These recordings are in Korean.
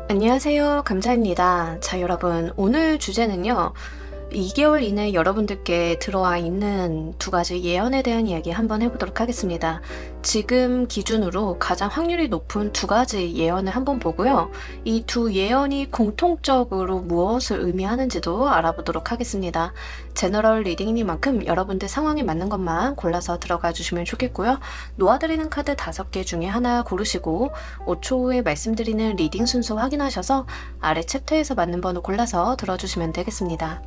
안녕하세요. 감사입니다. 자, 여러분, 오늘 주제는요. 2개월 이내 여러분들께 들어와 있는 두 가지 예언에 대한 이야기 한번 해보도록 하겠습니다. 지금 기준으로 가장 확률이 높은 두 가지 예언을 한번 보고요. 이 두 예언이 공통적으로 무엇을 의미하는지도 알아보도록 하겠습니다. 제너럴 리딩이니만큼 여러분들 상황에 맞는 것만 골라서 들어가 주시면 좋겠고요. 놓아드리는 카드 5개 중에 하나 고르시고 5초 후에 말씀드리는 리딩 순서 확인하셔서 아래 챕터에서 맞는 번호 골라서 들어주시면 되겠습니다.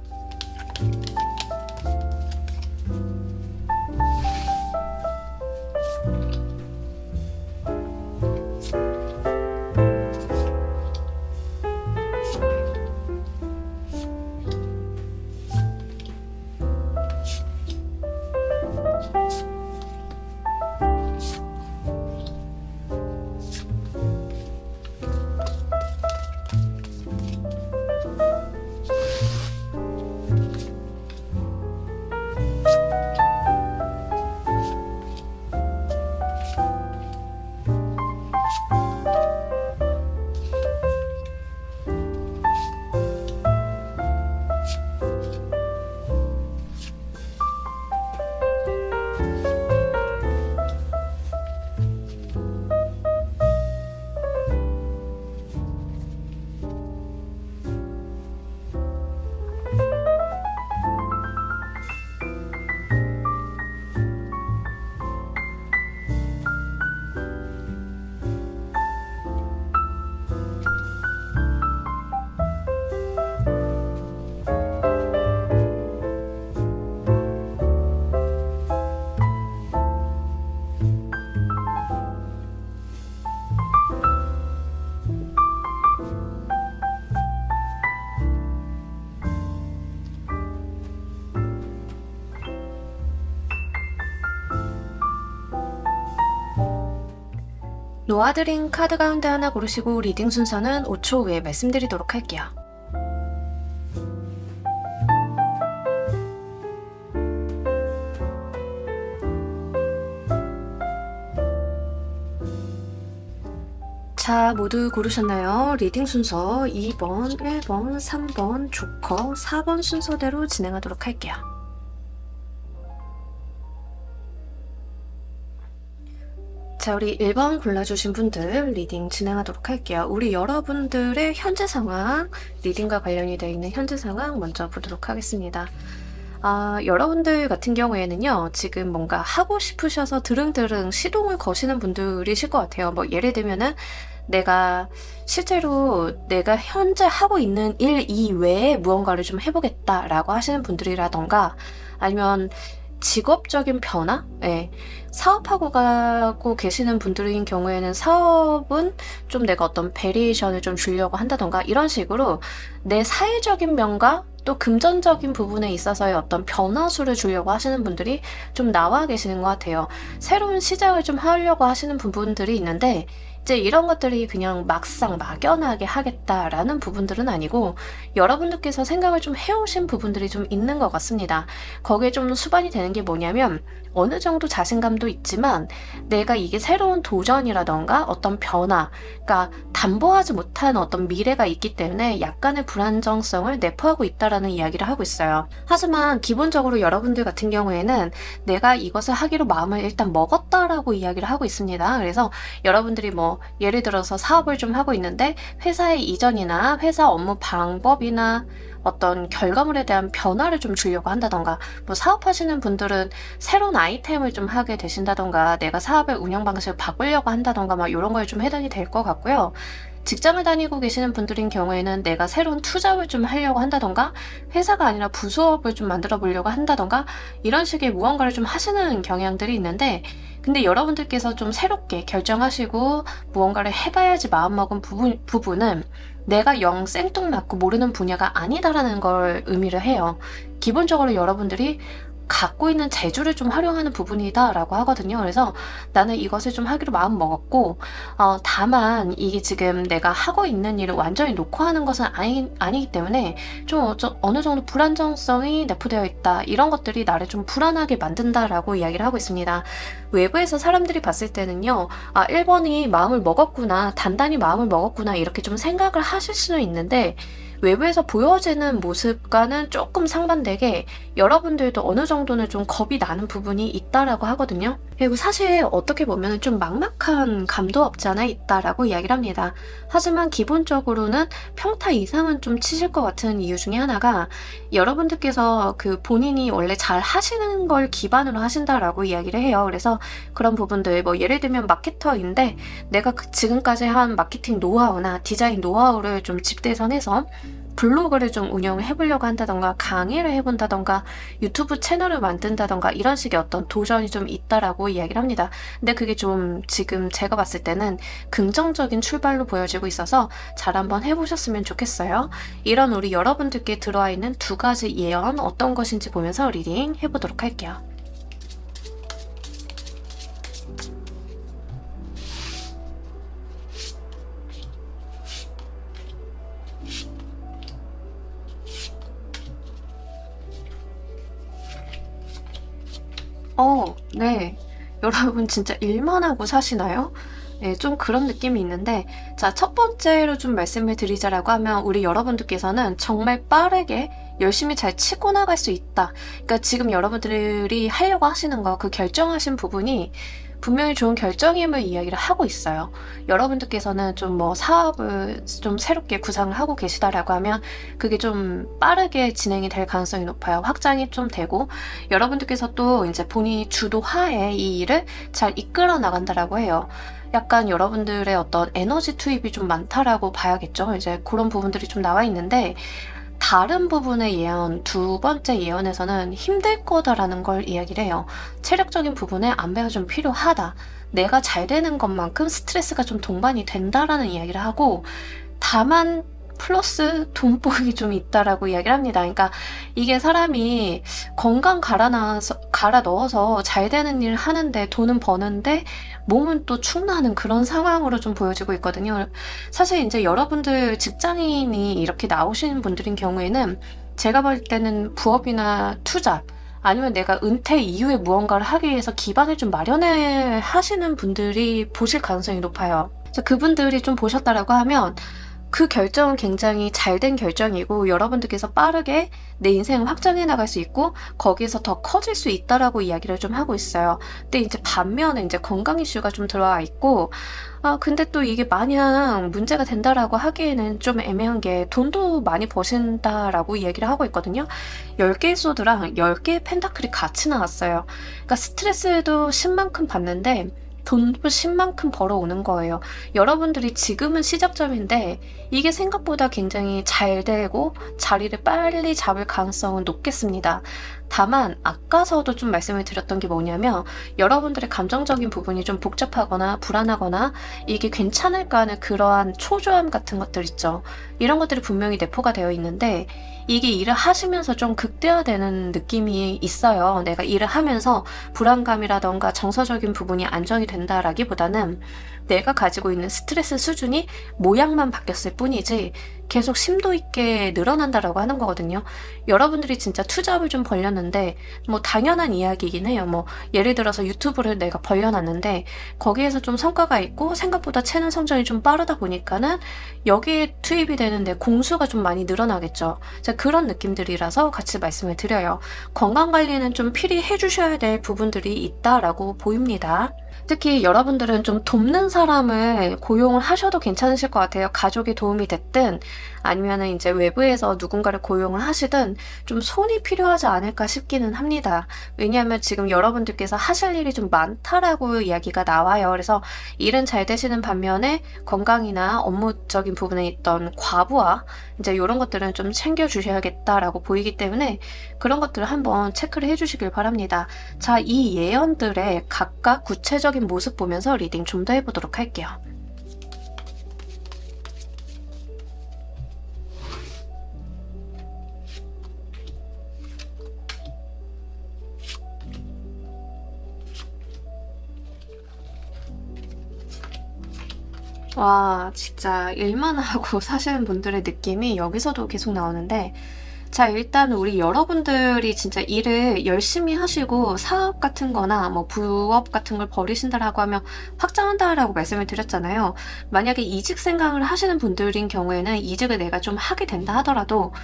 놓아드린 카드 가운데 하나 고르시고 리딩 순서는 5초 후에 말씀드리도록 할게요. 자, 모두 고르셨나요? 리딩 순서 2번, 1번, 3번, 조커, 4번 순서대로 진행하도록 할게요. 자, 우리 1번 골라주신 분들 리딩 진행하도록 할게요. 우리 여러분들의 현재 상황, 리딩과 관련이 되어 있는 현재 상황 먼저 보도록 하겠습니다. 여러분들 같은 경우에는요, 지금 뭔가 하고 싶으셔서 드릉드릉 시동을 거시는 분들이실 것 같아요. 뭐, 예를 들면은, 실제로 내가 현재 하고 있는 일 이외에 무언가를 좀 해보겠다라고 하시는 분들이라던가, 아니면 직업적인 변화? 예. 사업하고 가고 계시는 분들인 경우에는 사업은 좀 내가 어떤 베리에이션을 좀 주려고 한다던가 이런 식으로 내 사회적인 면과 또 금전적인 부분에 있어서의 어떤 변화수를 주려고 하시는 분들이 좀 나와 계시는 것 같아요. 새로운 시작을 좀 하려고 하시는 부분들이 있는데 이제 이런 것들이 그냥 막상 막연하게 하겠다라는 부분들은 아니고 여러분들께서 생각을 좀 해오신 부분들이 좀 있는 것 같습니다. 거기에 좀 수반이 되는 게 뭐냐면 어느 정도 자신감도 있지만 내가 이게 새로운 도전이라던가 어떤 변화, 그러니까 담보하지 못한 어떤 미래가 있기 때문에 약간의 불안정성을 내포하고 있다라는 이야기를 하고 있어요. 하지만 기본적으로 여러분들 같은 경우에는 내가 이것을 하기로 마음을 일단 먹었다라고 이야기를 하고 있습니다. 그래서 여러분들이 뭐 예를 들어서 사업을 좀 하고 있는데 회사의 이전이나 회사 업무 방법이나 어떤 결과물에 대한 변화를 좀 주려고 한다던가 뭐 사업하시는 분들은 새로운 아이템을 좀 하게 되신다던가 내가 사업의 운영 방식을 바꾸려고 한다던가 막 이런 거에 좀 해당이 될 것 같고요. 직장을 다니고 계시는 분들인 경우에는 내가 새로운 투자를 좀 하려고 한다던가 회사가 아니라 부수업을 좀 만들어 보려고 한다던가 이런 식의 무언가를 좀 하시는 경향들이 있는데 근데 여러분들께서 좀 새롭게 결정하시고 무언가를 해봐야지 마음먹은 부분은 내가 영 생뚱맞고 모르는 분야가 아니다라는 걸 의미를 해요. 기본적으로 여러분들이 갖고 있는 재주를 좀 활용하는 부분이다라고 하거든요. 그래서 나는 이것을 좀 하기로 마음 먹었고, 다만 이게 지금 내가 하고 있는 일을 완전히 놓고 하는 것은 아니기 때문에 좀 어느 정도 불안정성이 내포되어 있다. 이런 것들이 나를 좀 불안하게 만든다라고 이야기를 하고 있습니다. 외부에서 사람들이 봤을 때는요, 1번이 마음을 먹었구나, 단단히 마음을 먹었구나, 이렇게 좀 생각을 하실 수는 있는데, 외부에서 보여지는 모습과는 조금 상반되게 여러분들도 어느 정도는 좀 겁이 나는 부분이 있다라고 하거든요. 그리고 사실 어떻게 보면 좀 막막한 감도 없지 않아 있다라고 이야기를 합니다. 하지만 기본적으로는 평타 이상은 좀 치실 것 같은 이유 중에 하나가 여러분들께서 그 본인이 원래 잘 하시는 걸 기반으로 하신다라고 이야기를 해요. 그래서 그런 부분들, 뭐 예를 들면 마케터인데 내가 지금까지 한 마케팅 노하우나 디자인 노하우를 좀 집대성해서 블로그를 좀 운영을 해보려고 한다던가 강의를 해본다던가 유튜브 채널을 만든다던가 이런 식의 어떤 도전이 좀 있다라고 이야기를 합니다. 근데 그게 좀 지금 제가 봤을 때는 긍정적인 출발로 보여지고 있어서 잘 한번 해보셨으면 좋겠어요. 이런 우리 여러분들께 들어와 있는 두 가지 예언 어떤 것인지 보면서 리딩 해보도록 할게요. 네. 여러분 진짜 일만 하고 사시나요? 네, 좀 그런 느낌이 있는데, 자, 첫 번째로 좀 말씀을 드리자라고 하면, 우리 여러분들께서는 정말 빠르게 열심히 잘 치고 나갈 수 있다. 그러니까 지금 여러분들이 하려고 하시는 거, 그 결정하신 부분이 분명히 좋은 결정임을 이야기를 하고 있어요. 여러분들께서는 좀 뭐 사업을 좀 새롭게 구상을 하고 계시다라고 하면 그게 좀 빠르게 진행이 될 가능성이 높아요. 확장이 좀 되고 여러분들께서 또 이제 본인이 주도하에 이 일을 잘 이끌어 나간다라고 해요. 약간 여러분들의 어떤 에너지 투입이 좀 많다라고 봐야겠죠. 이제 그런 부분들이 좀 나와 있는데 다른 부분의 예언, 두 번째 예언에서는 힘들 거다라는 걸 이야기를 해요. 체력적인 부분에 안배가 좀 필요하다. 내가 잘 되는 것만큼 스트레스가 좀 동반이 된다라는 이야기를 하고, 다만 플러스 돈복이 좀 있다라고 이야기를 합니다. 그러니까 이게 사람이 건강 갈아 넣어서 잘 되는 일 하는데 돈은 버는데 몸은 또 축나는 그런 상황으로 좀 보여지고 있거든요. 사실 이제 여러분들 직장인이 이렇게 나오시는 분들인 경우에는 제가 볼 때는 부업이나 투잡 아니면 내가 은퇴 이후에 무언가를 하기 위해서 기반을 좀 마련해 하시는 분들이 보실 가능성이 높아요. 그래서 그분들이 좀 보셨다라고 하면 그 결정은 굉장히 잘된 결정이고 여러분들께서 빠르게 내 인생을 확장해 나갈 수 있고 거기에서 더 커질 수 있다라고 이야기를 좀 하고 있어요. 근데 이제 반면에 이제 건강 이슈가 좀 들어와 있고 근데 또 이게 마냥 문제가 된다라고 하기에는 좀 애매한 게 돈도 많이 버신다라고 이야기를 하고 있거든요. 10개의 소드랑 10개의 펜타클이 같이 나왔어요. 그러니까 스트레스도 10만큼 받는데 돈도 10만큼 벌어오는 거예요. 여러분들이 지금은 시작점인데 이게 생각보다 굉장히 잘 되고 자리를 빨리 잡을 가능성은 높겠습니다. 다만 아까서도 좀 말씀을 드렸던 게 뭐냐면 여러분들의 감정적인 부분이 좀 복잡하거나 불안하거나 이게 괜찮을까 하는 그러한 초조함 같은 것들 있죠. 이런 것들이 분명히 내포가 되어 있는데 이게 일을 하시면서 좀 극대화되는 느낌이 있어요. 내가 일을 하면서 불안감이라던가 정서적인 부분이 안정이 된다라기보다는 내가 가지고 있는 스트레스 수준이 모양만 바뀌었을 뿐이지 계속 심도 있게 늘어난다라고 하는 거거든요. 여러분들이 진짜 투잡을 좀 벌렸는데 뭐 당연한 이야기이긴 해요. 뭐 예를 들어서 유튜브를 내가 벌려놨는데 거기에서 좀 성과가 있고 생각보다 채널 성장이 좀 빠르다 보니까는 여기에 투입이 되는데 공수가 좀 많이 늘어나겠죠. 자, 그런 느낌들이라서 같이 말씀을 드려요. 건강관리는 좀 필히 해주셔야 될 부분들이 있다라고 보입니다. 특히 여러분들은 좀 돕는 사람을 고용을 하셔도 괜찮으실 것 같아요. 가족이 도움이 됐든 아니면은 이제 외부에서 누군가를 고용을 하시든 좀 손이 필요하지 않을까 싶기는 합니다. 왜냐하면 지금 여러분들께서 하실 일이 좀 많다라고 이야기가 나와요. 그래서 일은 잘 되시는 반면에 건강이나 업무적인 부분에 있던 과부하 이제 이런 것들은 좀 챙겨주셔야겠다라고 보이기 때문에 그런 것들을 한번 체크를 해주시길 바랍니다. 자, 이 예언들의 각각 구체적인 모습 보면서 리딩 좀 더 해보도록 할게요. 와, 진짜 일만 하고 사시는 분들의 느낌이 여기서도 계속 나오는데, 자, 일단 우리 여러분들이 진짜 일을 열심히 하시고 사업 같은 거나 뭐 부업 같은 걸 벌이신다라고 하면 확장한다라고 말씀을 드렸잖아요. 만약에 이직 생각을 하시는 분들인 경우에는 이직을 내가 좀 하게 된다 하더라도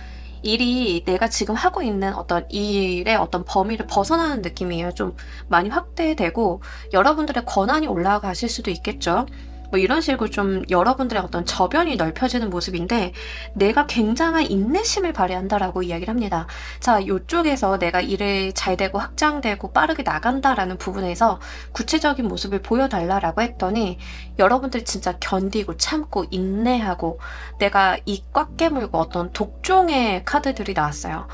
일이 내가 지금 하고 있는 어떤 일의 어떤 범위를 벗어나는 느낌이에요. 좀 많이 확대되고 여러분들의 권한이 올라가실 수도 있겠죠. 뭐 이런 식으로 좀 여러분들의 어떤 저변이 넓혀지는 모습인데 내가 굉장한 인내심을 발휘한다라고 이야기를 합니다. 자, 이쪽에서 내가 일을 잘 되고 확장되고 빠르게 나간다라는 부분에서 구체적인 모습을 보여달라라고 했더니 여러분들이 진짜 견디고 참고 인내하고 내가 이 꽉 깨물고 어떤 독종의 카드들이 나왔어요.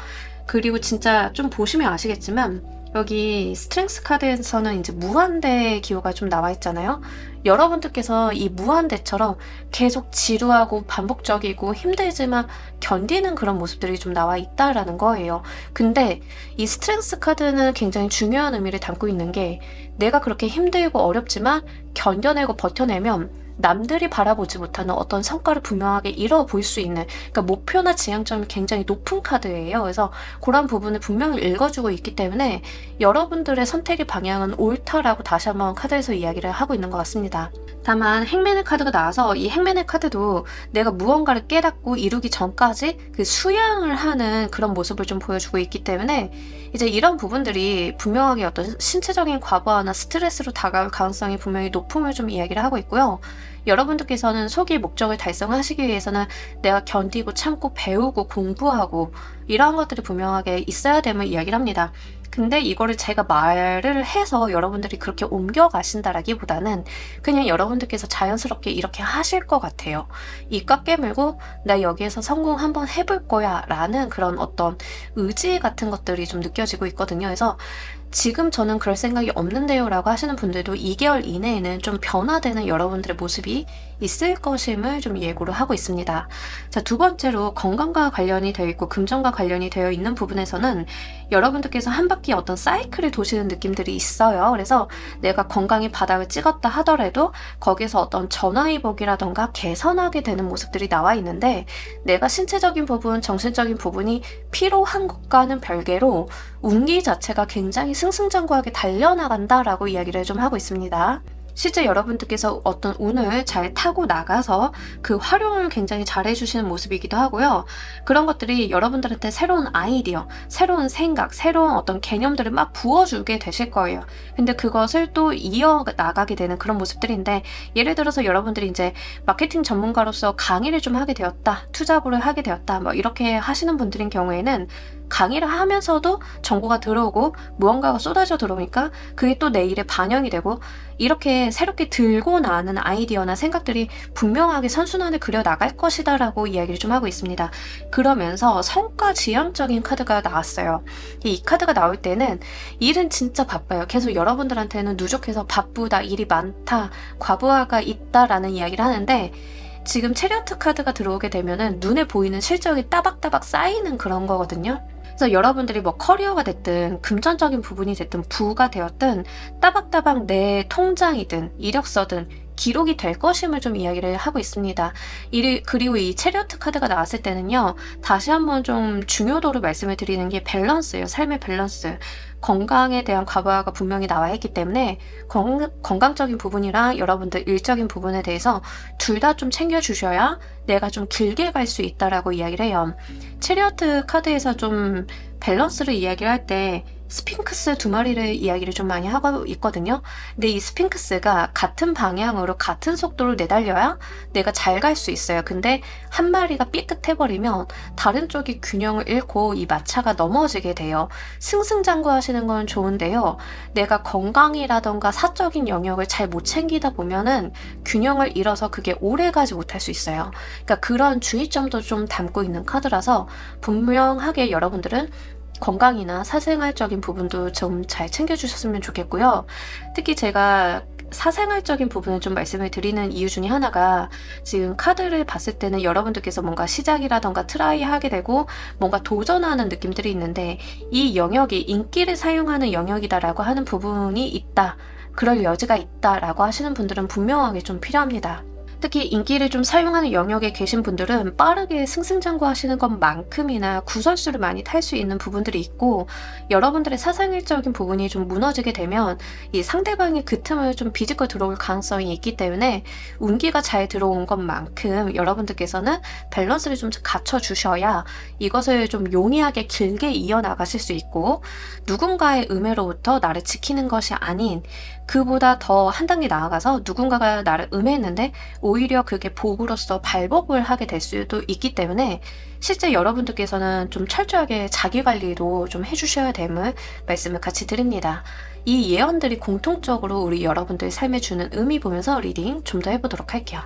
그리고 진짜 좀 보시면 아시겠지만 여기 스트렝스 카드에서는 이제 무한대 기호가 좀 나와 있잖아요. 여러분들께서 이 무한대처럼 계속 지루하고 반복적이고 힘들지만 견디는 그런 모습들이 좀 나와 있다라는 거예요. 근데 이 스트렝스 카드는 굉장히 중요한 의미를 담고 있는 게 내가 그렇게 힘들고 어렵지만 견뎌내고 버텨내면 남들이 바라보지 못하는 어떤 성과를 분명하게 이뤄 볼 수 있는, 그러니까 목표나 지향점이 굉장히 높은 카드예요. 그래서 그런 부분을 분명히 읽어주고 있기 때문에 여러분들의 선택의 방향은 옳다라고 다시 한번 카드에서 이야기를 하고 있는 것 같습니다. 다만 행맨의 카드가 나와서 이 행맨의 카드도 내가 무언가를 깨닫고 이루기 전까지 그 수양을 하는 그런 모습을 좀 보여주고 있기 때문에 이제 이런 부분들이 분명하게 어떤 신체적인 과부하나 스트레스로 다가올 가능성이 분명히 높음을 좀 이야기를 하고 있고요. 여러분들께서는 소기의 목적을 달성하시기 위해서는 내가 견디고 참고 배우고 공부하고 이러한 것들이 분명하게 있어야 됨을 이야기를 합니다. 근데 이거를 제가 말을 해서 여러분들이 그렇게 옮겨가신다라기보다는 그냥 여러분들께서 자연스럽게 이렇게 하실 것 같아요. 이 꽉 깨물고 나 여기에서 성공 한번 해볼 거야 라는 그런 어떤 의지 같은 것들이 좀 느껴지고 있거든요. 그래서 지금 저는 그럴 생각이 없는데요 라고 하시는 분들도 2개월 이내에는 좀 변화되는 여러분들의 모습이 있을 것임을 좀 예고를 하고 있습니다. 자, 두 번째로 건강과 관련이 되어 있고 금전과 관련이 되어 있는 부분에서는 여러분들께서 한 바퀴 어떤 사이클을 도시는 느낌들이 있어요. 그래서 내가 건강이 바닥을 찍었다 하더라도 거기서 어떤 전화위복이라던가 개선하게 되는 모습들이 나와 있는데 내가 신체적인 부분, 정신적인 부분이 피로한 것과는 별개로 운기 자체가 굉장히 승승장구하게 달려나간다라고 이야기를 좀 하고 있습니다. 실제 여러분들께서 어떤 운을 잘 타고 나가서 그 활용을 굉장히 잘 해주시는 모습이기도 하고요. 그런 것들이 여러분들한테 새로운 아이디어, 새로운 생각, 새로운 어떤 개념들을 막 부어주게 되실 거예요. 근데 그것을 또 이어나가게 되는 그런 모습들인데 예를 들어서 여러분들이 이제 마케팅 전문가로서 강의를 좀 하게 되었다, 투자부를 하게 되었다, 뭐 이렇게 하시는 분들인 경우에는 강의를 하면서도 정보가 들어오고 무언가가 쏟아져 들어오니까 그게 또 내 일에 반영이 되고 이렇게 새롭게 들고 나는 아이디어나 생각들이 분명하게 선순환을 그려 나갈 것이다 라고 이야기를 좀 하고 있습니다. 그러면서 성과 지향적인 카드가 나왔어요. 이 카드가 나올 때는 일은 진짜 바빠요. 계속 여러분들한테는 누적해서 바쁘다, 일이 많다, 과부하가 있다라는 이야기를 하는데 지금 체리어트 카드가 들어오게 되면은 눈에 보이는 실적이 따박따박 쌓이는 그런 거거든요. 그래서 여러분들이 뭐 커리어가 됐든 금전적인 부분이 됐든 부가 되었든 따박따박 내 통장이든 이력서든 기록이 될 것임을 좀 이야기를 하고 있습니다. 그리고 이 체리어트 카드가 나왔을 때는요. 다시 한번 좀 중요도를 말씀을 드리는 게 밸런스예요. 삶의 밸런스. 건강에 대한 과부하가 분명히 나와 있기 때문에 건강적인 부분이랑 여러분들 일적인 부분에 대해서 둘 다 좀 챙겨주셔야 내가 좀 길게 갈 수 있다라고 이야기를 해요. 체리어트 카드에서 좀 밸런스를 이야기를 할 때 스핑크스 두 마리를 이야기를 좀 많이 하고 있거든요. 근데 이 스핑크스가 같은 방향으로 같은 속도로 내달려야 내가 잘 갈 수 있어요. 근데 한 마리가 삐끗해버리면 다른 쪽이 균형을 잃고 이 마차가 넘어지게 돼요. 승승장구하시는 건 좋은데요. 내가 건강이라던가 사적인 영역을 잘 못 챙기다 보면은 균형을 잃어서 그게 오래가지 못할 수 있어요. 그러니까 그런 주의점도 좀 담고 있는 카드라서 분명하게 여러분들은 건강이나 사생활적인 부분도 좀 잘 챙겨주셨으면 좋겠고요. 특히 제가 사생활적인 부분을 좀 말씀을 드리는 이유 중에 하나가 지금 카드를 봤을 때는 여러분들께서 뭔가 시작이라던가 트라이 하게 되고 뭔가 도전하는 느낌들이 있는데 이 영역이 인기를 사용하는 영역이다라고 하는 부분이 있다. 그럴 여지가 있다라고 하시는 분들은 분명하게 좀 필요합니다. 특히 인기를 좀 사용하는 영역에 계신 분들은 빠르게 승승장구하시는 것만큼이나 구설수를 많이 탈 수 있는 부분들이 있고, 여러분들의 사상일적인 부분이 좀 무너지게 되면 이 상대방의 그 틈을 좀 비집고 들어올 가능성이 있기 때문에 운기가 잘 들어온 것만큼 여러분들께서는 밸런스를 좀 갖춰주셔야 이것을 좀 용이하게 길게 이어나가실 수 있고, 누군가의 음해로부터 나를 지키는 것이 아닌 그보다 더 한 단계 나아가서 누군가가 나를 음해했는데 오히려 그게 복으로서 발복을 하게 될 수도 있기 때문에 실제 여러분들께서는 좀 철저하게 자기관리도 좀 해주셔야 됨을 말씀을 같이 드립니다. 이 예언들이 공통적으로 우리 여러분들 삶에 주는 의미 보면서 리딩 좀 더 해보도록 할게요.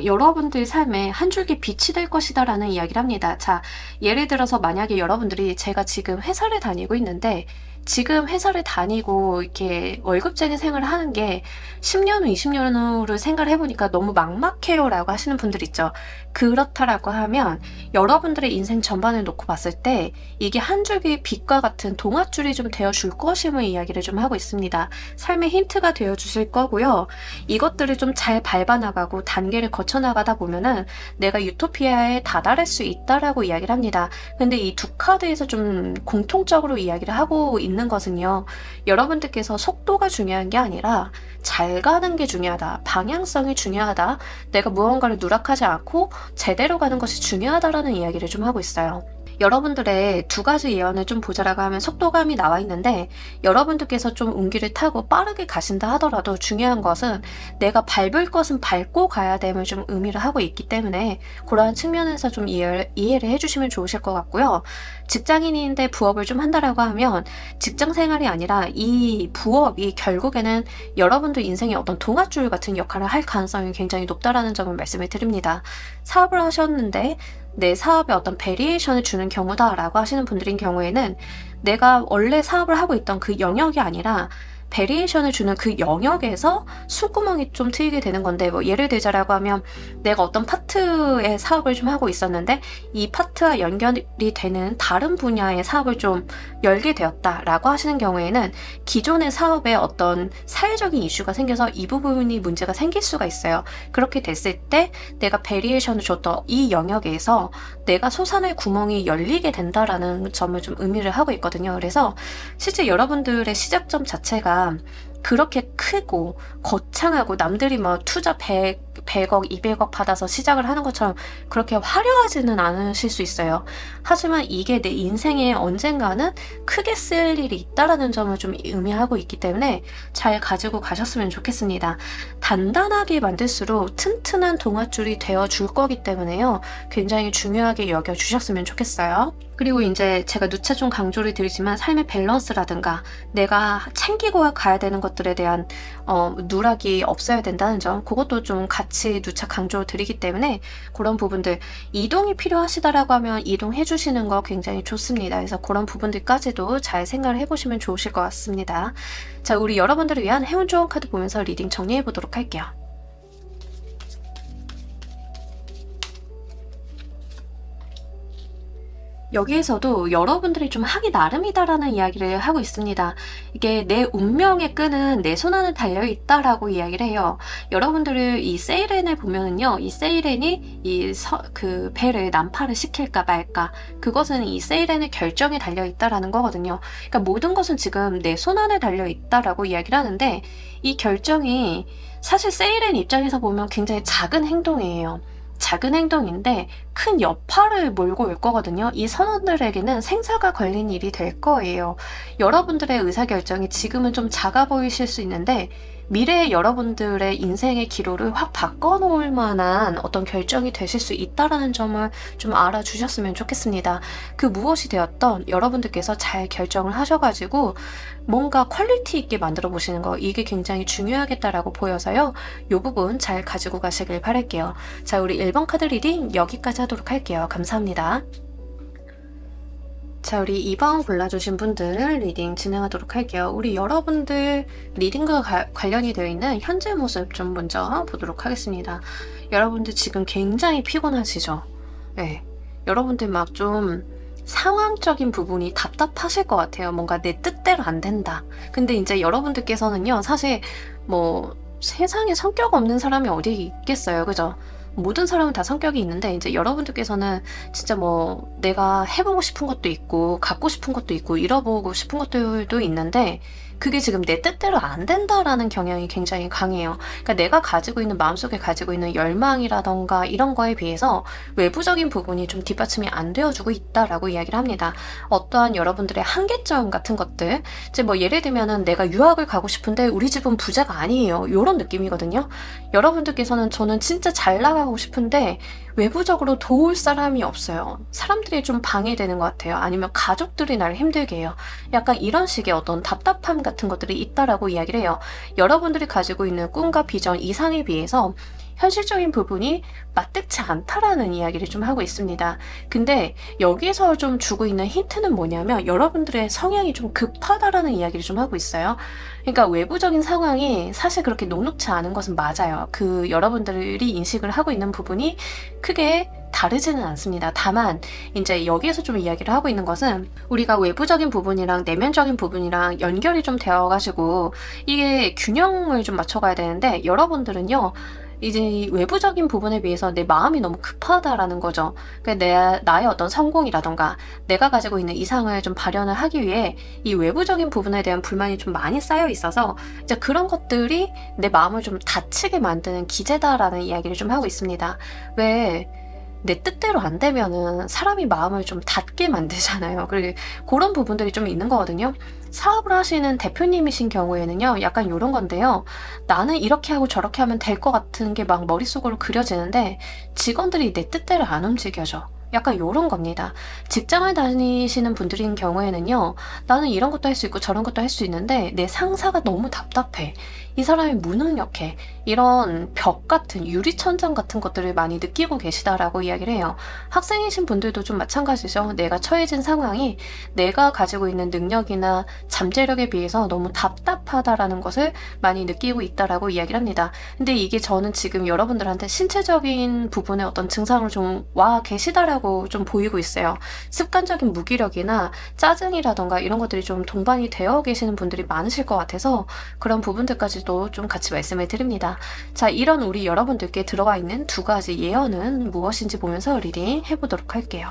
여러분들 삶에 한 줄기 빛이 될 것이다 라는 이야기를 합니다. 자, 예를 들어서 만약에 여러분들이 제가 지금 회사를 다니고 있는데 지금 회사를 다니고 이렇게 월급쟁이 생활을 하는 게 10년 후, 20년 후를 생각을 해보니까 너무 막막해요 라고 하시는 분들 있죠. 그렇다라고 하면 여러분들의 인생 전반을 놓고 봤을 때 이게 한 줄기 빛과 같은 동아줄이 좀 되어줄 것임을 이야기를 좀 하고 있습니다. 삶의 힌트가 되어주실 거고요. 이것들을 좀 잘 밟아나가고 단계를 거쳐나가다 보면은 내가 유토피아에 다다를 수 있다라고 이야기를 합니다. 근데 이 두 카드에서 좀 공통적으로 이야기를 하고 있는 것은요. 여러분들께서 속도가 중요한 게 아니라 잘 가는 게 중요하다. 방향성이 중요하다. 내가 무언가를 누락하지 않고 제대로 가는 것이 중요하다라는 이야기를 좀 하고 있어요. 여러분들의 두 가지 예언을 좀 보자라고 하면 속도감이 나와 있는데 여러분들께서 좀 운기를 타고 빠르게 가신다 하더라도 중요한 것은 내가 밟을 것은 밟고 가야 됨을 좀 의미를 하고 있기 때문에 그러한 측면에서 좀 이해를 해주시면 좋으실 것 같고요. 직장인인데 부업을 좀 한다라고 하면 직장 생활이 아니라 이 부업이 결국에는 여러분들 인생의 어떤 동아줄 같은 역할을 할 가능성이 굉장히 높다라는 점을 말씀을 드립니다. 사업을 하셨는데 내 사업에 어떤 베리에이션을 주는 경우다라고 하시는 분들인 경우에는 내가 원래 사업을 하고 있던 그 영역이 아니라 베리에이션을 주는 그 영역에서 숨구멍이 좀 트이게 되는 건데, 뭐 예를 들자라고 하면 내가 어떤 파트의 사업을 좀 하고 있었는데 이 파트와 연결이 되는 다른 분야의 사업을 좀 열게 되었다라고 하시는 경우에는 기존의 사업에 어떤 사회적인 이슈가 생겨서 이 부분이 문제가 생길 수가 있어요. 그렇게 됐을 때 내가 베리에이션을 줬던 이 영역에서 내가 솟아날 구멍이 열리게 된다라는 점을 좀 의미를 하고 있거든요. 그래서 실제 여러분들의 시작점 자체가 그렇게 크고 거창하고 남들이 뭐 투자 100억, 200억 받아서 시작을 하는 것처럼 그렇게 화려하지는 않으실 수 있어요. 하지만 이게 내 인생에 언젠가는 크게 쓸 일이 있다라는 점을 좀 의미하고 있기 때문에 잘 가지고 가셨으면 좋겠습니다. 단단하게 만들수록 튼튼한 동아줄이 되어줄 거기 때문에요. 굉장히 중요하게 여겨주셨으면 좋겠어요. 그리고 이제 제가 누차 좀 강조를 드리지만 삶의 밸런스라든가 내가 챙기고 가야 되는 것들에 대한 누락이 없어야 된다는 점, 그것도 좀 같이 누차 강조 드리기 때문에 그런 부분들, 이동이 필요하시다라고 하면 이동해 주시는 거 굉장히 좋습니다. 그래서 그런 부분들까지도 잘 생각을 해보시면 좋으실 것 같습니다. 자, 우리 여러분들을 위한 행운 조언 카드 보면서 리딩 정리해 보도록 할게요. 여기에서도 여러분들이 좀 하기 나름이다라는 이야기를 하고 있습니다. 이게 내 운명의 끈은 내 손 안에 달려있다라고 이야기를 해요. 여러분들을 이 세이렌을 보면은요, 이 세이렌이 그 배를 난파를 시킬까 말까, 그것은 이 세이렌의 결정에 달려있다라는 거거든요. 그러니까 모든 것은 지금 내 손 안에 달려있다라고 이야기를 하는데 이 결정이 사실 세이렌 입장에서 보면 굉장히 작은 행동이에요. 작은 행동인데 큰 여파를 몰고 올 거거든요. 이 선원들에게는 생사가 걸린 일이 될 거예요. 여러분들의 의사결정이 지금은 좀 작아 보이실 수 있는데 미래의 여러분들의 인생의 기로를 확 바꿔놓을 만한 어떤 결정이 되실 수 있다는 점을 좀 알아주셨으면 좋겠습니다. 그 무엇이 되었던 여러분들께서 잘 결정을 하셔가지고 뭔가 퀄리티 있게 만들어 보시는 거, 이게 굉장히 중요하겠다라고 보여서요. 이 부분 잘 가지고 가시길 바랄게요. 자, 우리 1번 카드 리딩 여기까지 하도록 할게요. 감사합니다. 자, 우리 2번 골라주신 분들 리딩 진행하도록 할게요. 우리 여러분들 리딩과 관련이 되어 있는 현재 모습 좀 먼저 보도록 하겠습니다. 여러분들 지금 굉장히 피곤하시죠? 네. 여러분들 막 좀 상황적인 부분이 답답하실 것 같아요. 뭔가 내 뜻대로 안 된다. 근데 이제 여러분들께서는요, 사실 뭐 세상에 성격 없는 사람이 어디 있겠어요. 그죠? 모든 사람은 다 성격이 있는데 이제 여러분들께서는 진짜 뭐 내가 해보고 싶은 것도 있고 갖고 싶은 것도 있고 잃어보고 싶은 것들도 있는데 그게 지금 내 뜻대로 안 된다라는 경향이 굉장히 강해요. 그러니까 내가 가지고 있는 마음속에 가지고 있는 열망이라던가 이런 거에 비해서 외부적인 부분이 좀 뒷받침이 안 되어주고 있다라고 이야기를 합니다. 어떠한 여러분들의 한계점 같은 것들, 이제 뭐 예를 들면은 내가 유학을 가고 싶은데 우리 집은 부자가 아니에요. 이런 느낌이거든요. 여러분들께서는 저는 진짜 잘 나가고 싶은데 외부적으로 도울 사람이 없어요. 사람들이 좀 방해되는 것 같아요. 아니면 가족들이 날 힘들게 해요. 약간 이런 식의 어떤 답답함 같은 것들이 있다라고 이야기를 해요. 여러분들이 가지고 있는 꿈과 비전 이상에 비해서 현실적인 부분이 맞득치 않다라는 이야기를 좀 하고 있습니다. 근데 여기서 좀 주고 있는 힌트는 뭐냐면 여러분들의 성향이 좀 급하다라는 이야기를 좀 하고 있어요. 그러니까 외부적인 상황이 사실 그렇게 녹록치 않은 것은 맞아요. 그 여러분들이 인식을 하고 있는 부분이 크게 다르지는 않습니다. 다만 이제 여기에서 좀 이야기를 하고 있는 것은 우리가 외부적인 부분이랑 내면적인 부분이랑 연결이 좀 되어가지고 이게 균형을 좀 맞춰가야 되는데 여러분들은요, 이제 외부적인 부분에 비해서 내 마음이 너무 급하다라는 거죠. 그러니까 나의 어떤 성공이라던가 내가 가지고 있는 이상을 좀 발현을 하기 위해 이 외부적인 부분에 대한 불만이 좀 많이 쌓여 있어서 이제 그런 것들이 내 마음을 좀 다치게 만드는 기제다라는 이야기를 좀 하고 있습니다. 왜 내 뜻대로 안 되면은 사람이 마음을 좀 닫게 만들잖아요. 그리고 그런 부분들이 좀 있는 거거든요. 사업을 하시는 대표님이신 경우에는요, 약간 이런 건데요. 나는 이렇게 하고 저렇게 하면 될 것 같은 게 막 머릿속으로 그려지는데 직원들이 내 뜻대로 안 움직여져. 약간 요런 겁니다. 직장을 다니시는 분들인 경우에는요, 나는 이런 것도 할 수 있고 저런 것도 할 수 있는데 내 상사가 너무 답답해. 이 사람이 무능력해. 이런 벽 같은 유리천장 같은 것들을 많이 느끼고 계시다라고 이야기를 해요. 학생이신 분들도 좀 마찬가지죠. 내가 처해진 상황이 내가 가지고 있는 능력이나 잠재력에 비해서 너무 답답하다라는 것을 많이 느끼고 있다라고 이야기를 합니다. 근데 이게 저는 지금 여러분들한테 신체적인 부분의 어떤 증상을 좀 와 계시다라고 좀 보이고 있어요. 습관적인 무기력이나 짜증이라던가 이런 것들이 좀 동반이 되어 계시는 분들이 많으실 것 같아서 그런 부분들까지도 좀 같이 말씀을 드립니다. 자, 이런 우리 여러분들께 들어가 있는 두 가지 예언은 무엇인지 보면서 리딩 해보도록 할게요.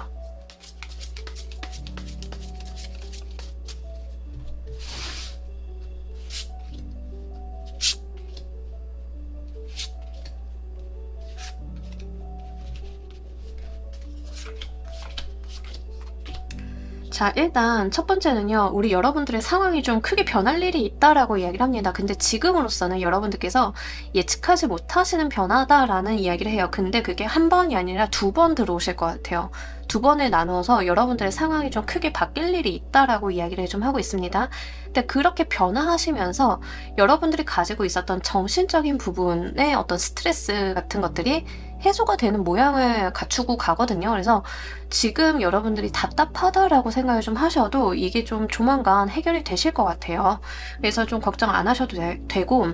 자, 일단 첫 번째는요, 우리 여러분들의 상황이 좀 크게 변할 일이 있다라고 이야기를 합니다. 근데 지금으로서는 여러분들께서 예측하지 못하시는 변화다라는 이야기를 해요. 근데 그게 한 번이 아니라 두 번 들어오실 것 같아요. 두 번에 나누어서 여러분들의 상황이 좀 크게 바뀔 일이 있다라고 이야기를 좀 하고 있습니다. 근데 그렇게 변화하시면서 여러분들이 가지고 있었던 정신적인 부분의 어떤 스트레스 같은 것들이 해소가 되는 모양을 갖추고 가거든요. 그래서 지금 여러분들이 답답하다라고 생각을 좀 하셔도 이게 좀 조만간 해결이 되실 것 같아요. 그래서 좀 걱정 안 하셔도 되고,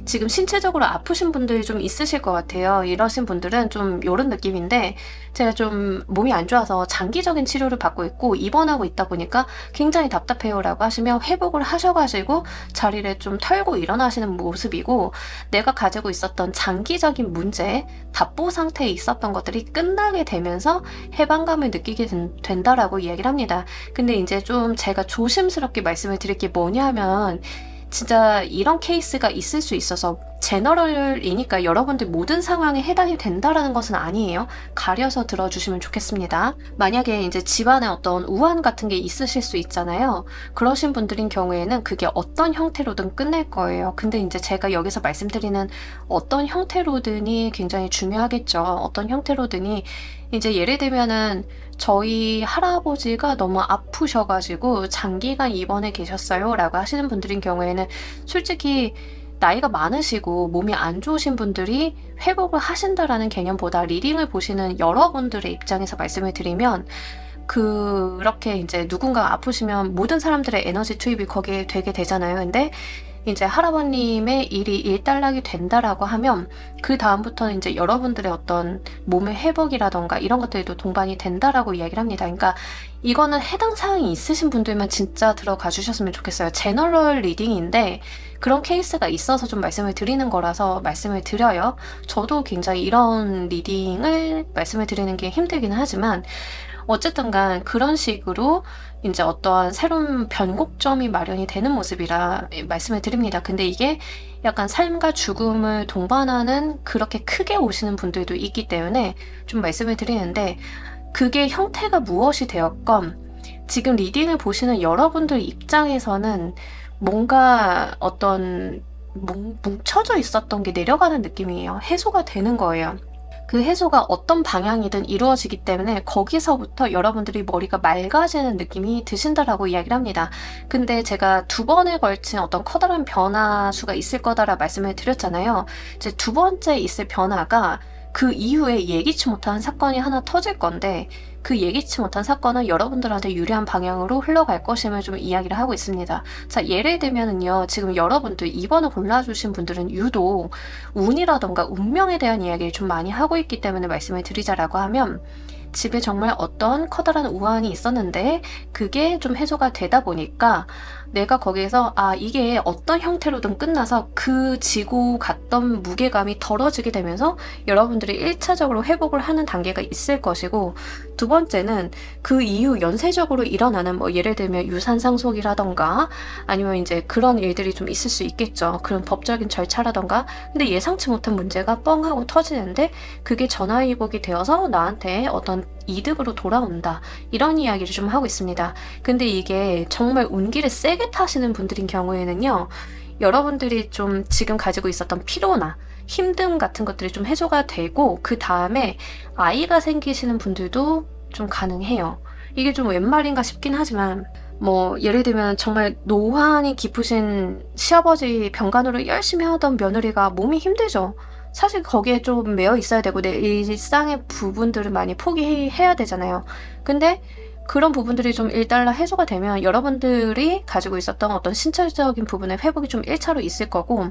지금 신체적으로 아프신 분들이 좀 있으실 것 같아요. 이러신 분들은 좀 이런 느낌인데, 제가 좀 몸이 안 좋아서 장기적인 치료를 받고 있고 입원하고 있다 보니까 굉장히 답답해요 라고 하시면 회복을 하셔가지고 자리를 좀 털고 일어나시는 모습이고, 내가 가지고 있었던 장기적인 문제, 답보 상태에 있었던 것들이 끝나게 되면서 해방감을 느끼게 된다라고 이야기를 합니다. 근데 이제 좀 제가 조심스럽게 말씀을 드릴 게 뭐냐면, 진짜 이런 케이스가 있을 수 있어서 제너럴이니까 여러분들 모든 상황에 해당이 된다라는 것은 아니에요. 가려서 들어주시면 좋겠습니다. 만약에 이제 집안에 어떤 우환 같은 게 있으실 수 있잖아요. 그러신 분들인 경우에는 그게 어떤 형태로든 끝낼 거예요. 근데 이제 제가 여기서 말씀드리는 어떤 형태로든이 굉장히 중요하겠죠. 어떤 형태로든이 이제 예를 들면은 저희 할아버지가 너무 아프셔가지고 장기간 입원해 계셨어요 라고 하시는 분들인 경우에는 솔직히 나이가 많으시고 몸이 안 좋으신 분들이 회복을 하신다라는 개념보다 리딩을 보시는 여러분들의 입장에서 말씀을 드리면, 그렇게 이제 누군가 아프시면 모든 사람들의 에너지 투입이 거기에 되게 되잖아요. 근데 이제 할아버님의 일이 일단락이 된다라고 하면 그 다음부터는 이제 여러분들의 어떤 몸의 회복이라던가 이런 것들도 동반이 된다라고 이야기를 합니다. 그러니까 이거는 해당 사항이 있으신 분들만 진짜 들어가 주셨으면 좋겠어요. 제너럴 리딩인데 그런 케이스가 있어서 좀 말씀을 드리는 거라서 말씀을 드려요. 저도 굉장히 이런 리딩을 말씀을 드리는 게 힘들기는 하지만 어쨌든 간 그런 식으로 이제 어떠한 새로운 변곡점이 마련이 되는 모습이라 말씀을 드립니다. 근데 이게 약간 삶과 죽음을 동반하는 그렇게 크게 오시는 분들도 있기 때문에 좀 말씀을 드리는데 그게 형태가 무엇이 되었건 지금 리딩을 보시는 여러분들 입장에서는 뭔가 어떤 뭉쳐져 있었던 게 내려가는 느낌이에요. 해소가 되는 거예요. 그 해소가 어떤 방향이든 이루어지기 때문에 거기서부터 여러분들이 머리가 맑아지는 느낌이 드신다라고 이야기를 합니다. 근데 제가 2번에 걸친 어떤 커다란 변화수가 있을 거다라 말씀을 드렸잖아요. 이제 2번째 있을 변화가 그 이후에 예기치 못한 사건이 하나 터질 건데 그 예기치 못한 사건은 여러분들한테 유리한 방향으로 흘러갈 것임을 좀 이야기를 하고 있습니다. 자, 예를 들면은요, 지금 여러분들 2번을 골라주신 분들은 유독 운이라던가 운명에 대한 이야기를 좀 많이 하고 있기 때문에 말씀을 드리자라고 하면 집에 정말 어떤 커다란 우환이 있었는데 그게 좀 해소가 되다 보니까 내가 거기에서 이게 어떤 형태로든 끝나서 그 지고 갔던 무게감이 덜어지게 되면서 여러분들이 1차적으로 회복을 하는 단계가 있을 것이고 2번째는 그 이후 연쇄적으로 일어나는 뭐 예를 들면 유산 상속이라던가 아니면 이제 그런 일들이 좀 있을 수 있겠죠. 그런 법적인 절차라던가 근데 예상치 못한 문제가 뻥 하고 터지는데 그게 전화위복이 되어서 나한테 어떤 이득으로 돌아온다. 이런 이야기를 좀 하고 있습니다. 근데 이게 정말 운기를 세게 타시는 분들인 경우에는요. 여러분들이 좀 지금 가지고 있었던 피로나 힘듦 같은 것들이 좀 해소가 되고 그 다음에 아이가 생기시는 분들도 좀 가능해요. 이게 좀 웬 말인가 싶긴 하지만 뭐 예를 들면 정말 노환이 깊으신 시아버지 병간호를 열심히 하던 며느리가 몸이 힘들죠. 사실 거기에 좀 매여 있어야 되고 내 일상의 부분들을 많이 포기해야 되잖아요. 근데 그런 부분들이 좀 일단락 해소가 되면 여러분들이 가지고 있었던 어떤 신체적인 부분의 회복이 좀 1차로 있을 거고